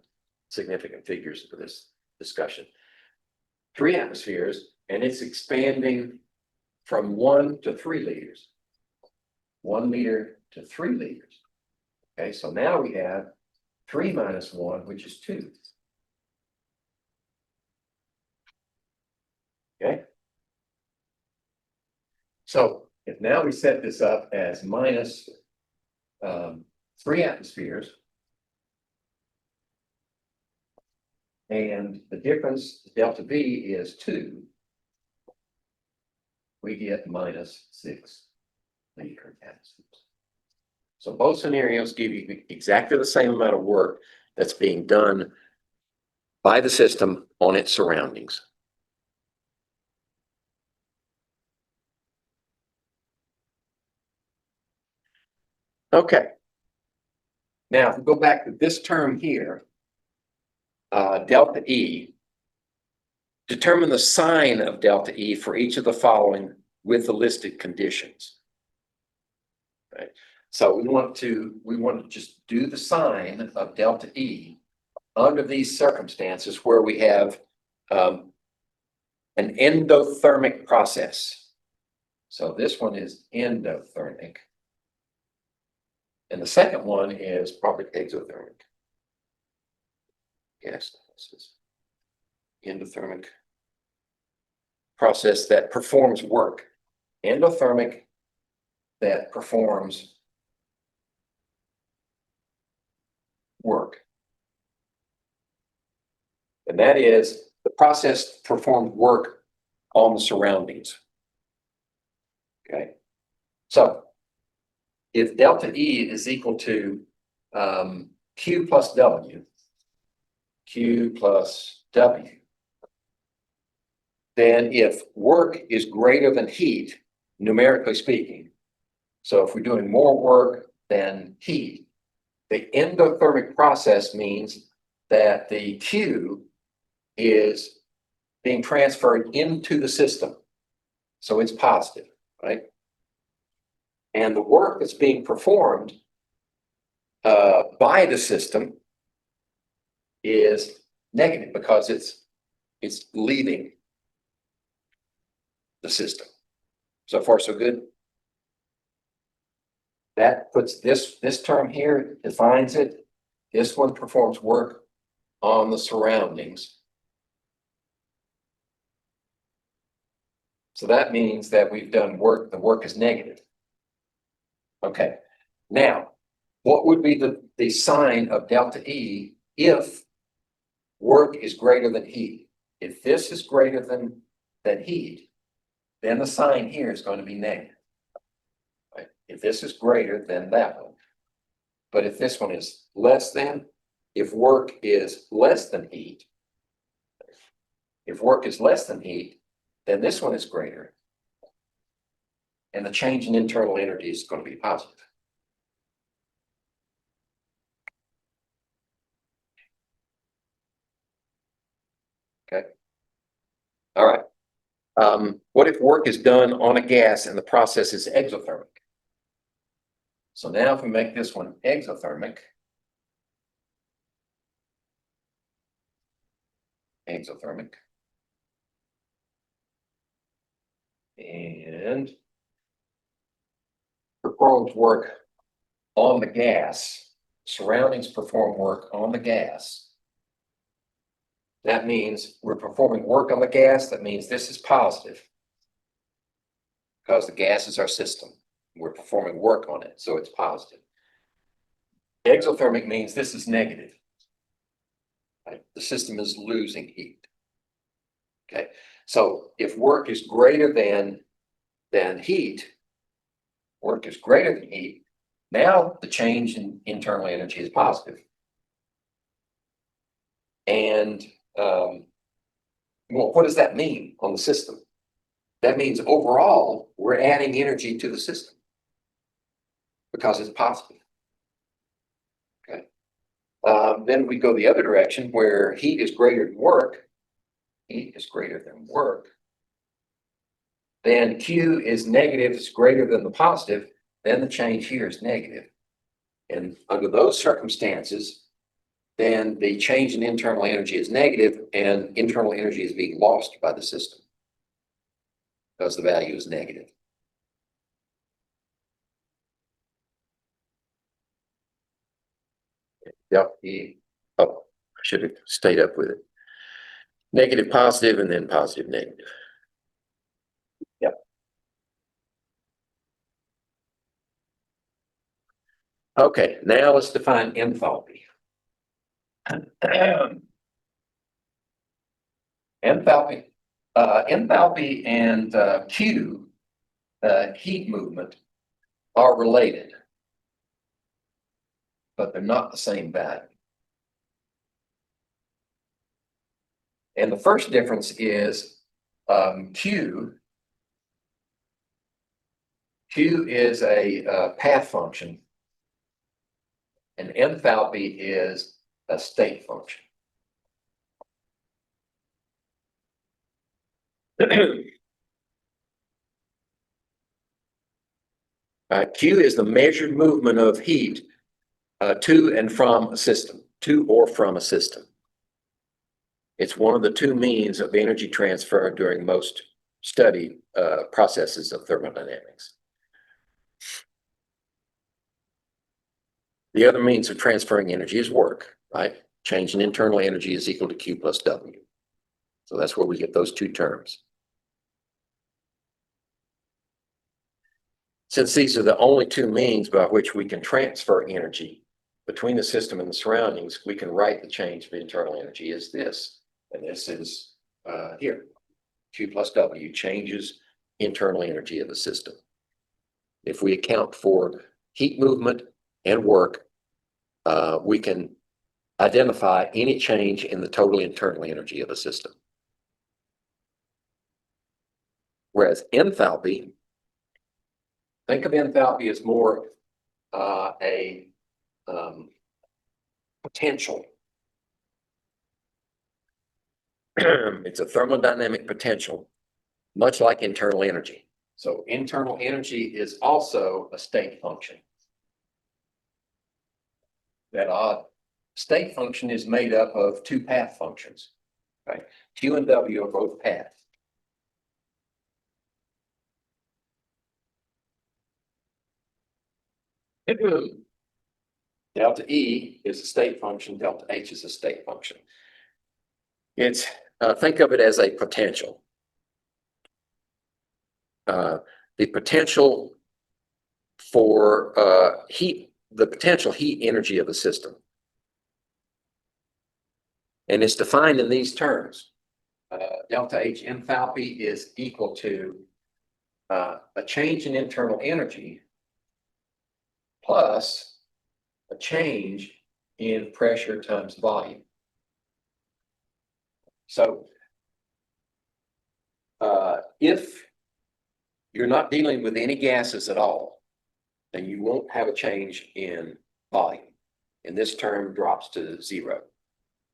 significant figures for this discussion. 3 atmospheres, and it's expanding from 1 to 3 liters. 1 liter to 3 liters. Okay, so now we have 3 minus 1, which is 2. Okay. So if now we set this up as minus 3 atmospheres, and the difference, delta V, is 2, we get minus 6 liter atmospheres. So both scenarios give you exactly the same amount of work that's being done by the system on its surroundings. Okay. Now, if we go back to this term here, delta E, determine the sign of delta E for each of the following with the listed conditions. Right. So we want to just do the sign of delta E under these circumstances where we have an endothermic process. So this one is endothermic. And the second one is probably exothermic. Yes, this is endothermic process that performs work. Endothermic that performs work. And that is the process performed work on the surroundings. Okay. So if delta E is equal to Q plus W, then if work is greater than heat, numerically speaking, so if we're doing more work than heat, the endothermic process means that the Q is being transferred into the system. So it's positive, right? And the work that's being performed by the system is negative because it's leaving the system. So far, so good. That puts this term here, defines it. This one performs work on the surroundings. So that means that we've done work, the work is negative. Okay, now, what would be the sign of delta E if work is greater than heat? If this is greater than heat, then the sign here is going to be negative. Right? If this is greater than that one. But if this one is less than, if work is less than heat, then this one is greater. And the change in internal energy is going to be positive. Okay. All right. What if work is done on a gas and the process is exothermic? So now if we make this one exothermic, and performs work on the gas, surroundings perform work on the gas. That means we're performing work on the gas. That means this is positive because the gas is our system. We're performing work on it, so it's positive. Exothermic means this is negative. Right? The system is losing heat. Okay, So if work is greater than heat, work is greater than heat, now the change in internal energy is positive. And well, what does that mean on the system? That means overall, we're adding energy to the system because it's positive. Okay. Then we go the other direction where heat is greater than work. Heat is greater than work. Then Q is negative, is greater than the positive. Then the change here is negative. And under those circumstances, then the change in internal energy is negative and internal energy is being lost by the system because the value is negative. Yep. Oh, I should have stayed up with it. Negative, positive, and then positive, negative. Yep. Okay, now let's define enthalpy. Enthalpy and Q, heat movement, are related, but they're not the same value. And the first difference is Q is a path function, and enthalpy is a state function. Q is the measured movement of heat to and from a system, to or from a system. It's one of the two means of energy transfer during most studied processes of thermodynamics. The other means of transferring energy is work, right? Change in internal energy is equal to Q plus W. So that's where we get those two terms. Since these are the only two means by which we can transfer energy between the system and the surroundings, we can write the change of internal energy as this. And this is here. Q plus W changes internal energy of the system. If we account for heat movement and work, we can identify any change in the total internal energy of a system. Whereas enthalpy, think of enthalpy as more a potential. It's a thermodynamic potential, much like internal energy. So internal energy is also a state function. That state function is made up of two path functions, right? Q and W are both paths. Delta E is a state function, delta H is a state function. It's think of it as a potential. The potential for heat, the potential heat energy of a system. And it's defined in these terms. Delta H enthalpy is equal to a change in internal energy plus a change in pressure times volume. So if you're not dealing with any gases at all, then you won't have a change in volume. And this term drops to zero.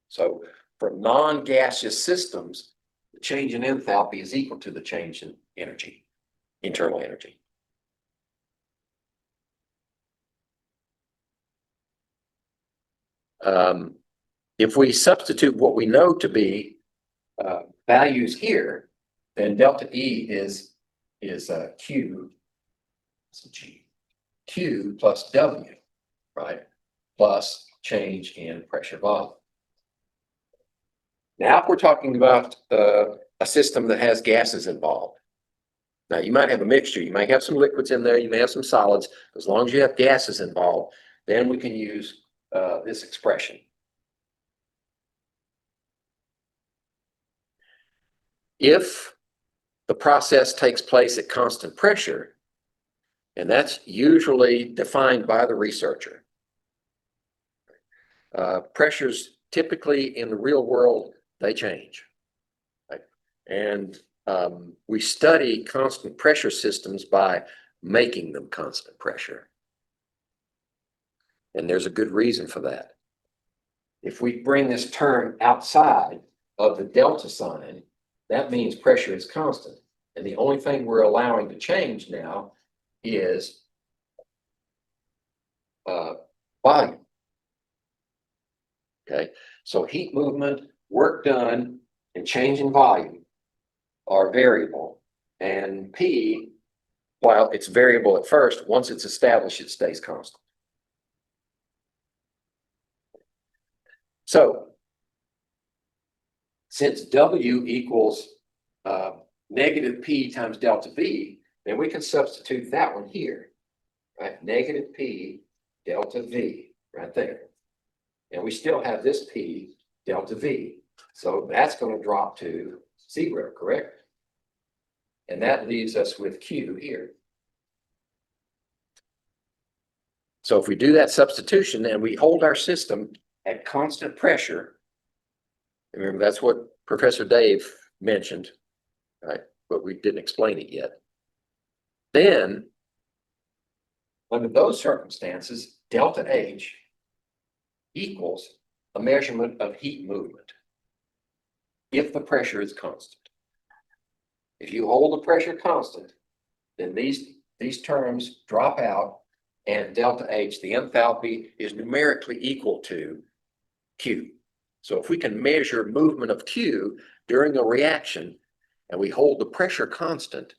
So for non-gaseous systems, the change in enthalpy is equal to the change in energy, internal energy. If we substitute what we know to be values here, then delta E is Q, so G, Q plus W, right? Plus change in pressure volume. Now we're talking about a system that has gases involved. Now you might have a mixture, you might have some liquids in there, you may have some solids. As long as you have gases involved, then we can use this expression. if the process takes place at constant pressure, and that's usually defined by the researcher. Pressures typically in the real world, they change. Right? And we study constant pressure systems by making them constant pressure. And there's a good reason for that. If we bring this term outside of the delta sign, that means pressure is constant. And the only thing we're allowing to change now is volume. Okay, so heat movement, work done, and change in volume are variable. And P, while it's variable at first, once it's established, it stays constant. So since W equals negative P times delta V, then we can substitute that one here, right? Negative P delta V right there. And we still have this P delta V. So that's going to drop to 0, correct? And that leaves us with Q here. So if we do that substitution and we hold our system at constant pressure, remember that's what Professor Dave mentioned, right? But we didn't explain it yet. Then, under those circumstances, delta H equals a measurement of heat movement if the pressure is constant. If you hold the pressure constant, then these terms drop out, and delta H, the enthalpy, is numerically equal to Q. So if we can measure movement of Q during a reaction and we hold the pressure constant,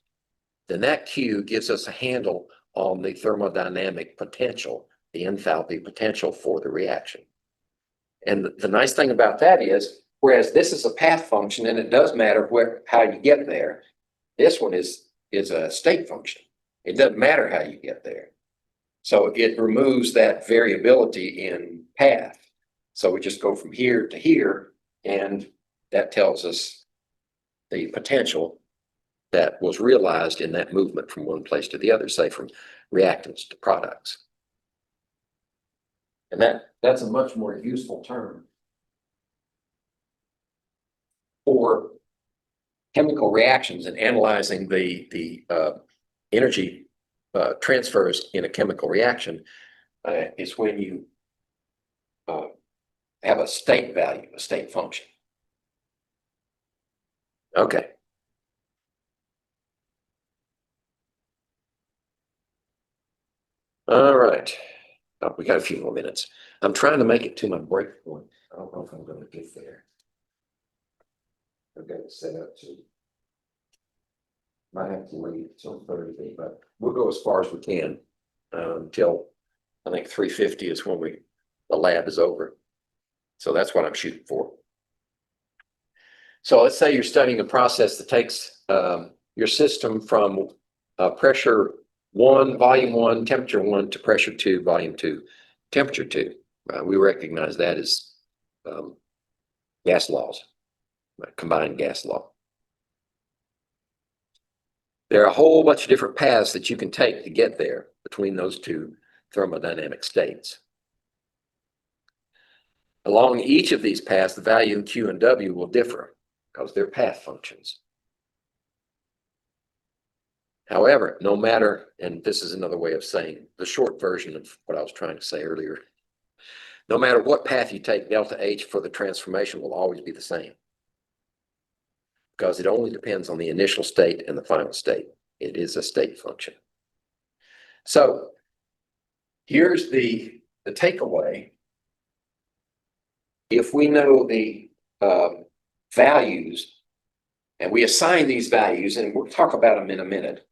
then that Q gives us a handle on the thermodynamic potential, the enthalpy potential for the reaction. And the nice thing about that is, whereas this is a path function and it does matter how you get there, this one is a state function. It doesn't matter how you get there. So it removes that variability in path. So we just go from here to here, and that tells us the potential that was realized in that movement from one place to the other, say from reactants to products. And that's a much more useful term for chemical reactions and analyzing the energy transfers in a chemical reaction is when you have a state value, a state function. Okay. All right. Oh, we got a few more minutes. I'm trying to make it to my break point. I don't know if I'm going to get there. I've got it set up to. Might have to leave till Thursday, but we'll go as far as we can until I think 3:50 is when the lab is over. So that's what I'm shooting for. So let's say you're studying a process that takes your system from pressure 1, volume 1, temperature 1 to pressure 2, volume 2, temperature 2. We recognize that as gas laws, combined gas law. There are a whole bunch of different paths that you can take to get there between those two thermodynamic states. Along each of these paths, the value in Q and W will differ because they're path functions. However, no matter, and this is another way of saying the short version of what I was trying to say earlier, no matter what path you take, delta H for the transformation will always be the same, because it only depends on the initial state and the final state. It is a state function. So here's the takeaway. If we know the values and we assign these values, and we'll talk about them in a minute,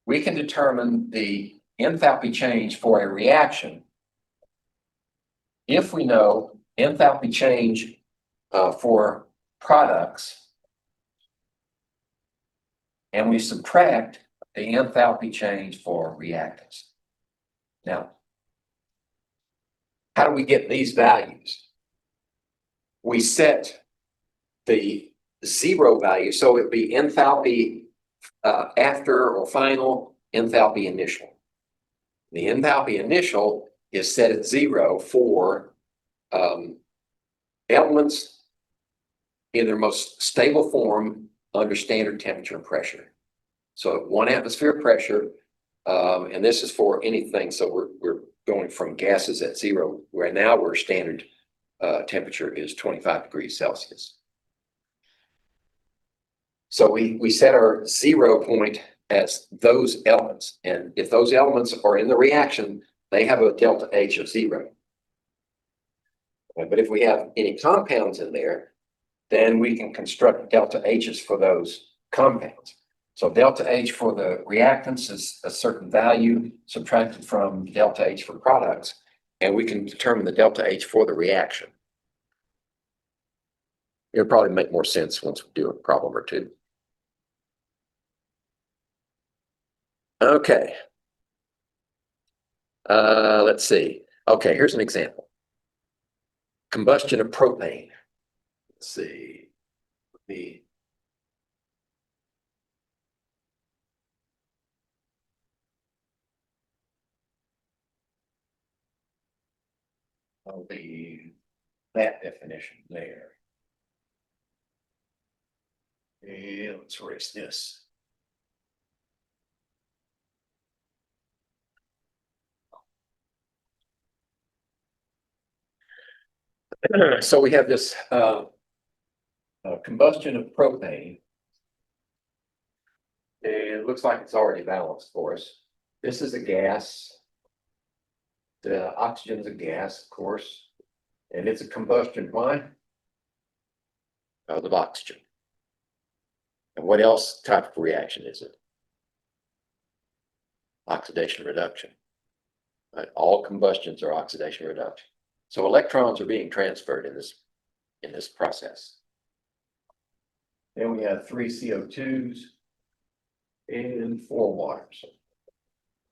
we can determine the enthalpy change for a reaction if we know enthalpy change for products, and we subtract the enthalpy change for reactants. Now, how do we get these values? We set the zero value, so it'd be enthalpy after or final, enthalpy initial. The enthalpy initial is set at zero for elements in their most stable form under standard temperature and pressure. So 1 atmosphere pressure, and this is for anything. So we're going from gases at zero, where now we're standard temperature is 25 degrees Celsius. So we set our 0 point as those elements. And if those elements are in the reaction, they have a delta H of 0. But if we have any compounds in there, then we can construct delta H's for those compounds. So delta H for the reactants is a certain value subtracted from delta H for products, and we can determine the delta H for the reaction. It'll probably make more sense once we do a problem or two. Okay. Let's see. Okay, here's an example. Combustion of propane. Let's see. The that definition there. Yeah, let's erase this. So we have this combustion of propane. And it looks like it's already balanced for us. This is a gas. The oxygen is a gas, of course, and it's a combustion. Why? Of oxygen. And what else type of reaction is it? Oxidation reduction. Right? All combustions are oxidation reduction. So electrons are being transferred in this process. Then we have 3 CO2s and 4 waters.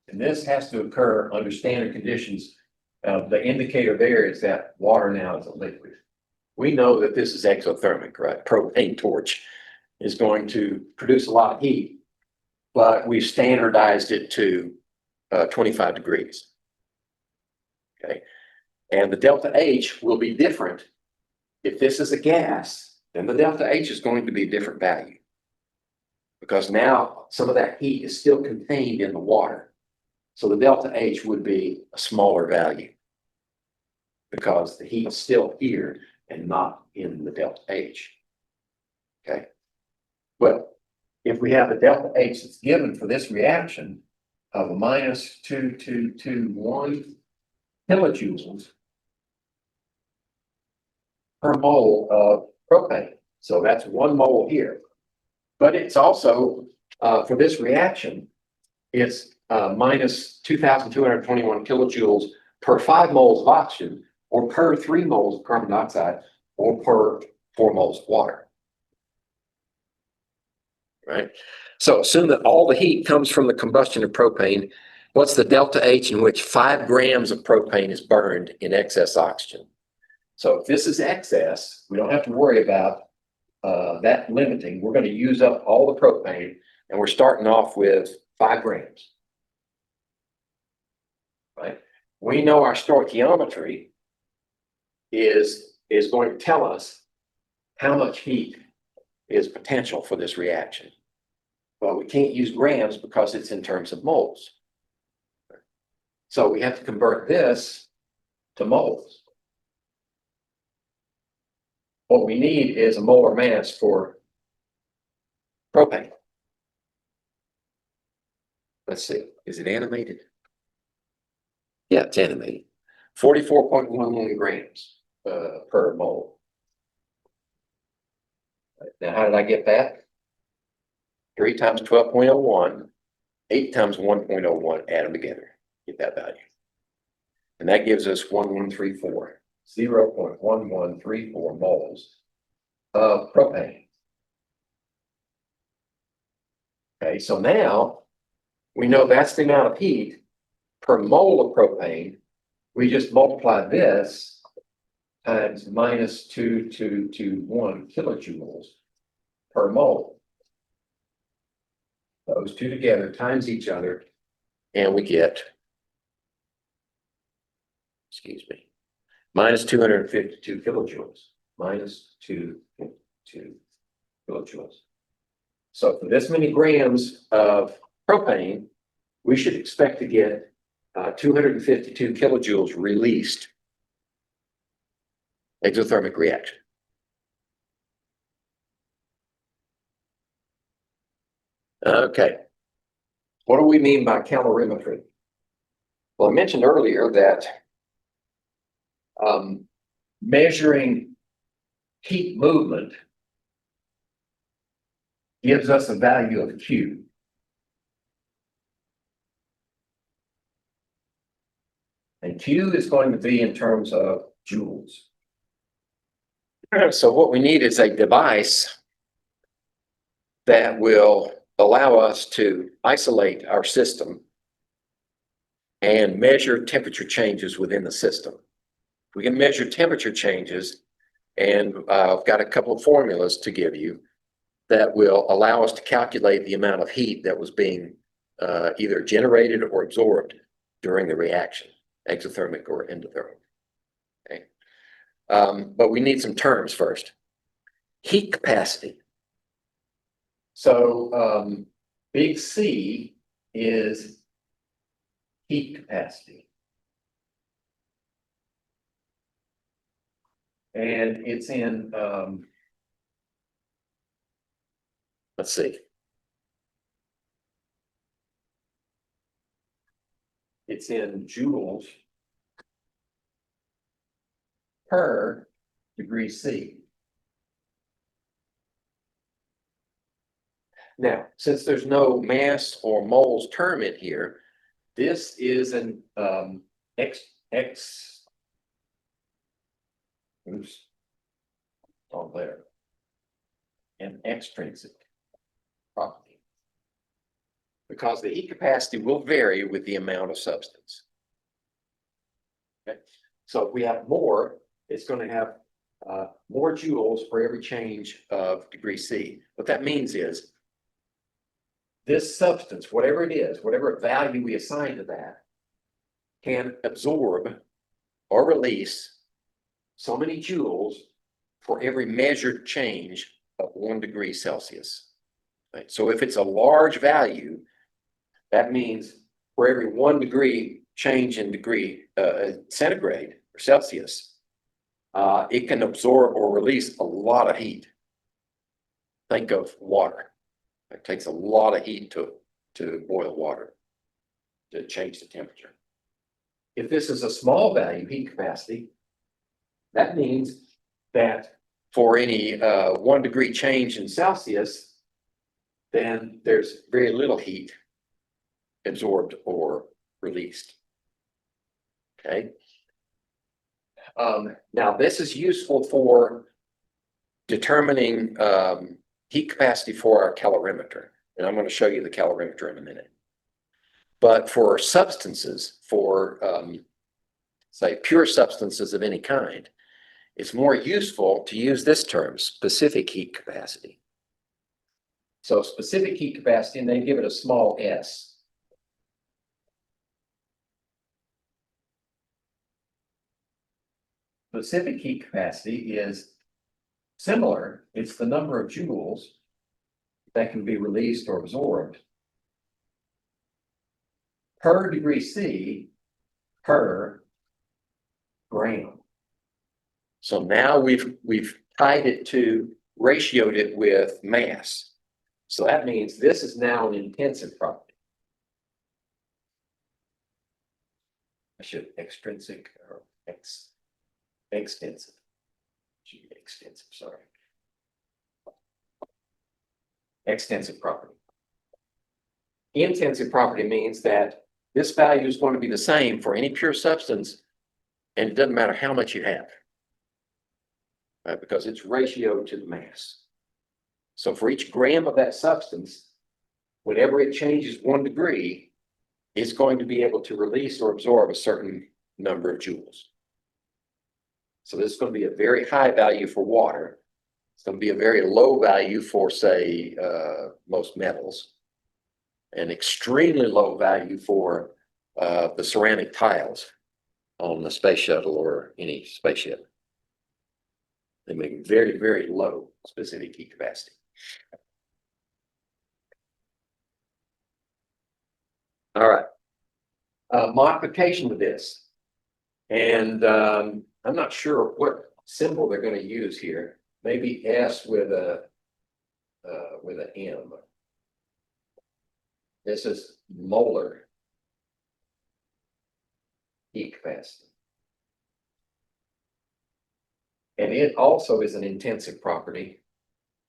And this has to occur under standard conditions. The indicator there is that water now is a liquid. We know that this is exothermic, right? Propane torch is going to produce a lot of heat, but we've standardized it to 25 degrees. Okay. And the delta H will be different. If this is a gas, then the delta H is going to be a different value, because now some of that heat is still contained in the water. So the delta H would be a smaller value because the heat is still here and not in the delta H. Okay. Well, if we have the delta H that's given for this reaction of minus 2221 kilojoules per mole of propane. So that's 1 mole here. But it's also, for this reaction, it's minus 2,221 kilojoules per 5 moles of oxygen, or per 3 moles of carbon dioxide, or per 4 moles of water. Right? So assume that all the heat comes from the combustion of propane. What's the delta H in which 5 grams of propane is burned in excess oxygen? So if this is excess, we don't have to worry about that limiting. We're going to use up all the propane, and we're starting off with 5 grams. Right? We know our stoichiometry is going to tell us how much heat is potential for this reaction. But we can't use grams because it's in terms of moles. So we have to convert this to moles. What we need is a molar mass for propane. Let's see, is it animated? Yeah, it's animated. 44.11 grams per mole. Now, how did I get that? 3 times 12.01, 8 times 1.01, add them together, get that value. And that gives us 1134. 0.1134 moles of propane. Okay, so now we know that's the amount of heat per mole of propane. We just multiply this times minus 2221 kilojoules, per mole. Those two together times each other, and we get, excuse me, minus 252 kilojoules, minus 252 kilojoules. So for this many grams of propane, we should expect to get 252 kilojoules released. Exothermic reaction. Okay. What do we mean by calorimetry? Well, I mentioned earlier that measuring heat movement gives us a value of Q. And Q is going to be in terms of joules. So what we need is a device that will allow us to isolate our system and measure temperature changes within the system. We can measure temperature changes, and I've got a couple of formulas to give you that will allow us to calculate the amount of heat that was being either generated or absorbed during the reaction, exothermic or endothermic. Okay. But we need some terms first. Heat capacity. So big C is heat capacity. And it's in, let's see. It's in joules per degree C. Now, since there's no mass or moles term in here, this is an an extrinsic property, because the heat capacity will vary with the amount of substance. Okay, so if we have more, it's going to have more joules for every change of degree C. What that means is this substance, whatever it is, whatever value we assign to that, can absorb or release so many joules for every measured change of 1 degree Celsius. Right? So if it's a large value, that means for every 1 degree change in degree centigrade or Celsius, it can absorb or release a lot of heat. Think of water. It takes a lot of heat to boil water, to change the temperature. If this is a small value, heat capacity, that means that for any 1 degree change in Celsius, then there's very little heat absorbed or released. Okay. Now this is useful for determining heat capacity for our calorimeter, and I'm going to show you the calorimeter in a minute. But for substances, for say pure substances of any kind, it's more useful to use this term, specific heat capacity. So specific heat capacity, and they give it a small s. Specific heat capacity is similar. It's the number of joules that can be released or absorbed per degree C per gram. So now we've tied it to, ratioed it with mass. So that means this is now an intensive property. I should extrinsic or extensive. Should be extensive, sorry. Extensive property. Intensive property means that this value is going to be the same for any pure substance, and it doesn't matter how much you have, right? Because it's ratioed to the mass. So for each gram of that substance, whenever it changes 1 degree, it's going to be able to release or absorb a certain number of joules. So this is going to be a very high value for water. It's going to be a very low value for, say, most metals, and extremely low value for the ceramic tiles on the space shuttle or any spaceship. They make very, very low specific heat capacity. All right. Modification to this. And I'm not sure what symbol they're going to use here. Maybe S with a M. This is molar heat capacity. And it also is an intensive property,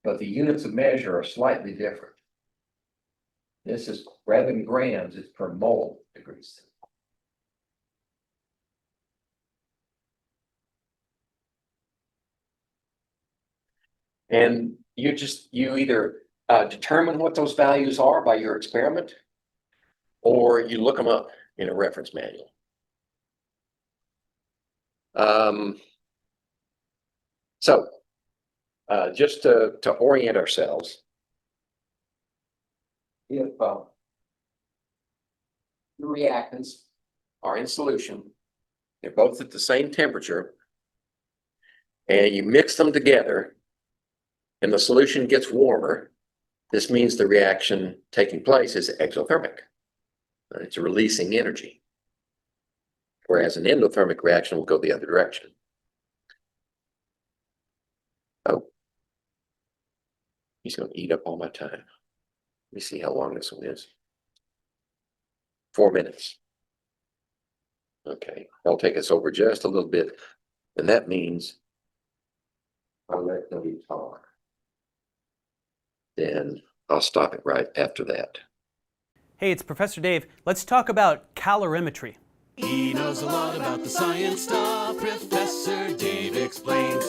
but the units of measure are slightly different. This is, rather than grams, it's per mole degrees. And you either determine what those values are by your experiment, or you look them up in a reference manual. So just to orient ourselves, if the reactants are in solution, they're both at the same temperature, and you mix them together, and the solution gets warmer, this means the reaction taking place is exothermic. It's releasing energy. Whereas an endothermic reaction will go the other direction. Oh, he's going to eat up all my time. Let me see how long this one is. 4 minutes. Okay, I'll take us over just a little bit. And that means I'll let them talk. Then I'll stop it right after that. Hey, it's Professor Dave. Let's talk about calorimetry. He knows a lot about the science stuff. Professor Dave explains.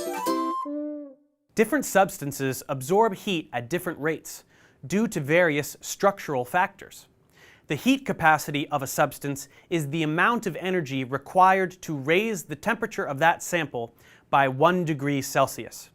Different substances absorb heat at different rates due to various structural factors. The heat capacity of a substance is the amount of energy required to raise the temperature of that sample by 1 degree Celsius.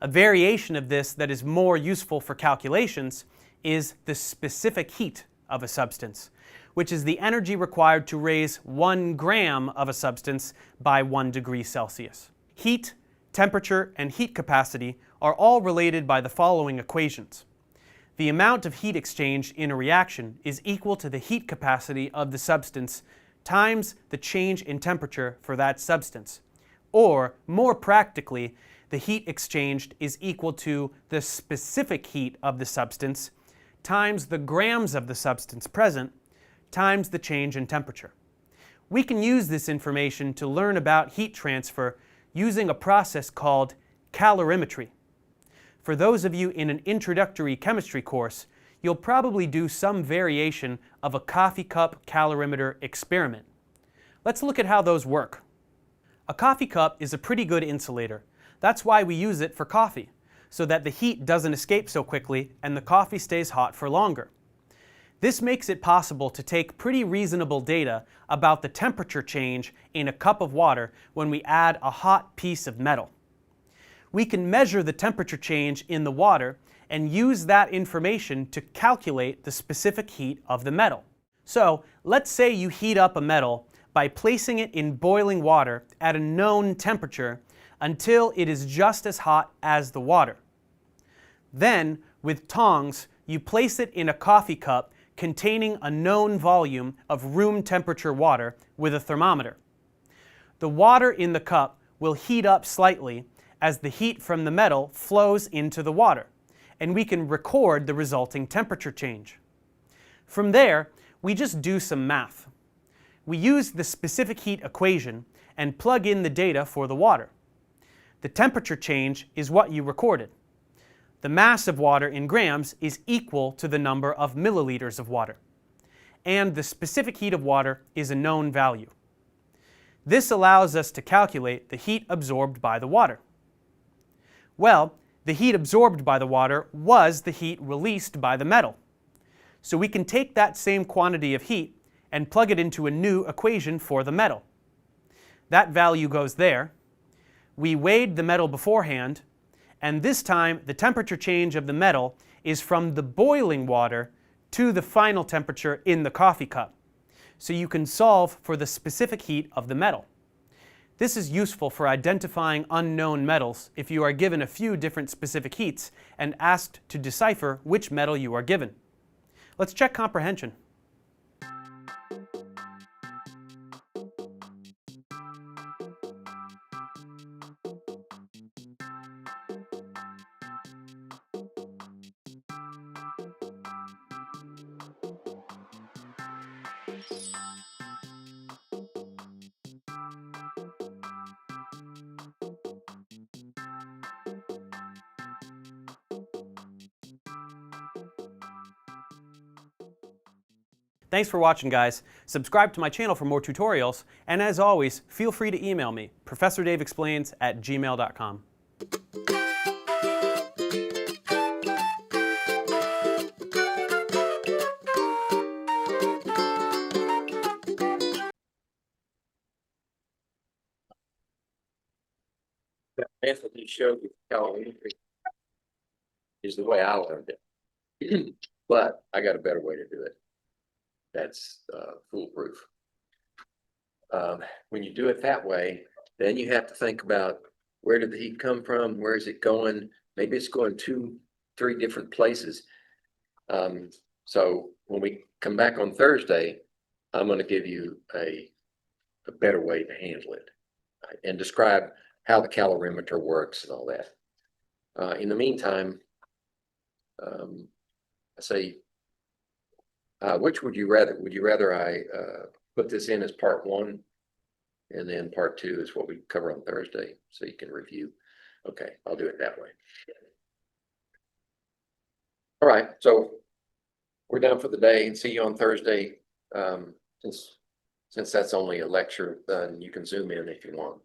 A variation of this that is more useful for calculations is the specific heat of a substance, which is the energy required to raise 1 gram of a substance by 1 degree Celsius. Heat, temperature, and heat capacity are all related by the following equations. The amount of heat exchange in a reaction is equal to the heat capacity of the substance times the change in temperature for that substance. Or, more practically, the heat exchanged is equal to the specific heat of the substance times the grams of the substance present times the change in temperature. We can use this information to learn about heat transfer using a process called calorimetry. For those of you in an introductory chemistry course, you'll probably do some variation of a coffee cup calorimeter experiment. Let's look at how those work. A coffee cup is a pretty good insulator. That's why we use it for coffee, so that the heat doesn't escape so quickly and the coffee stays hot for longer. This makes it possible to take pretty reasonable data about the temperature change in a cup of water when we add a hot piece of metal. We can measure the temperature change in the water and use that information to calculate the specific heat of the metal. So, let's say you heat up a metal by placing it in boiling water at a known temperature until it is just as hot as the water. Then, with tongs, you place it in a coffee cup containing a known volume of room temperature water with a thermometer. The water in the cup will heat up slightly as the heat from the metal flows into the water, and we can record the resulting temperature change. From there, we just do some math. We use the specific heat equation and plug in the data for the water. The temperature change is what you recorded. The mass of water in grams is equal to the number of milliliters of water. And the specific heat of water is a known value. This allows us to calculate the heat absorbed by the water. Well, the heat absorbed by the water was the heat released by the metal. So we can take that same quantity of heat and plug it into a new equation for the metal. That value goes there. We weighed the metal beforehand, And this time, the temperature change of the metal is from the boiling water to the final temperature in the coffee cup. So you can solve for the specific heat of the metal. This is useful for identifying unknown metals if you are given a few different specific heats and asked to decipher which metal you are given. Let's check comprehension. Thanks for watching, guys. Subscribe to my channel for more tutorials, and as always, feel free to email me, ProfessorDaveExplains@gmail.com. The method you showed with calorimetry is the way I learned it. But I got a better way to do it. That's foolproof. When you do it that way, then you have to think about where did the heat come from? Where is it going? Maybe it's going 2, 3 different places. So when we come back on Thursday, I'm going to give you a better way to handle it and describe how the calorimeter works and all that. In the meantime, I say, which would you rather? Would you rather I put this in as part 1 and then part 2 is what we cover on Thursday so you can review? Okay, I'll do it that way. All right, so we're done for the day and see you on Thursday. Since that's only a lecture, then you can zoom in if you want.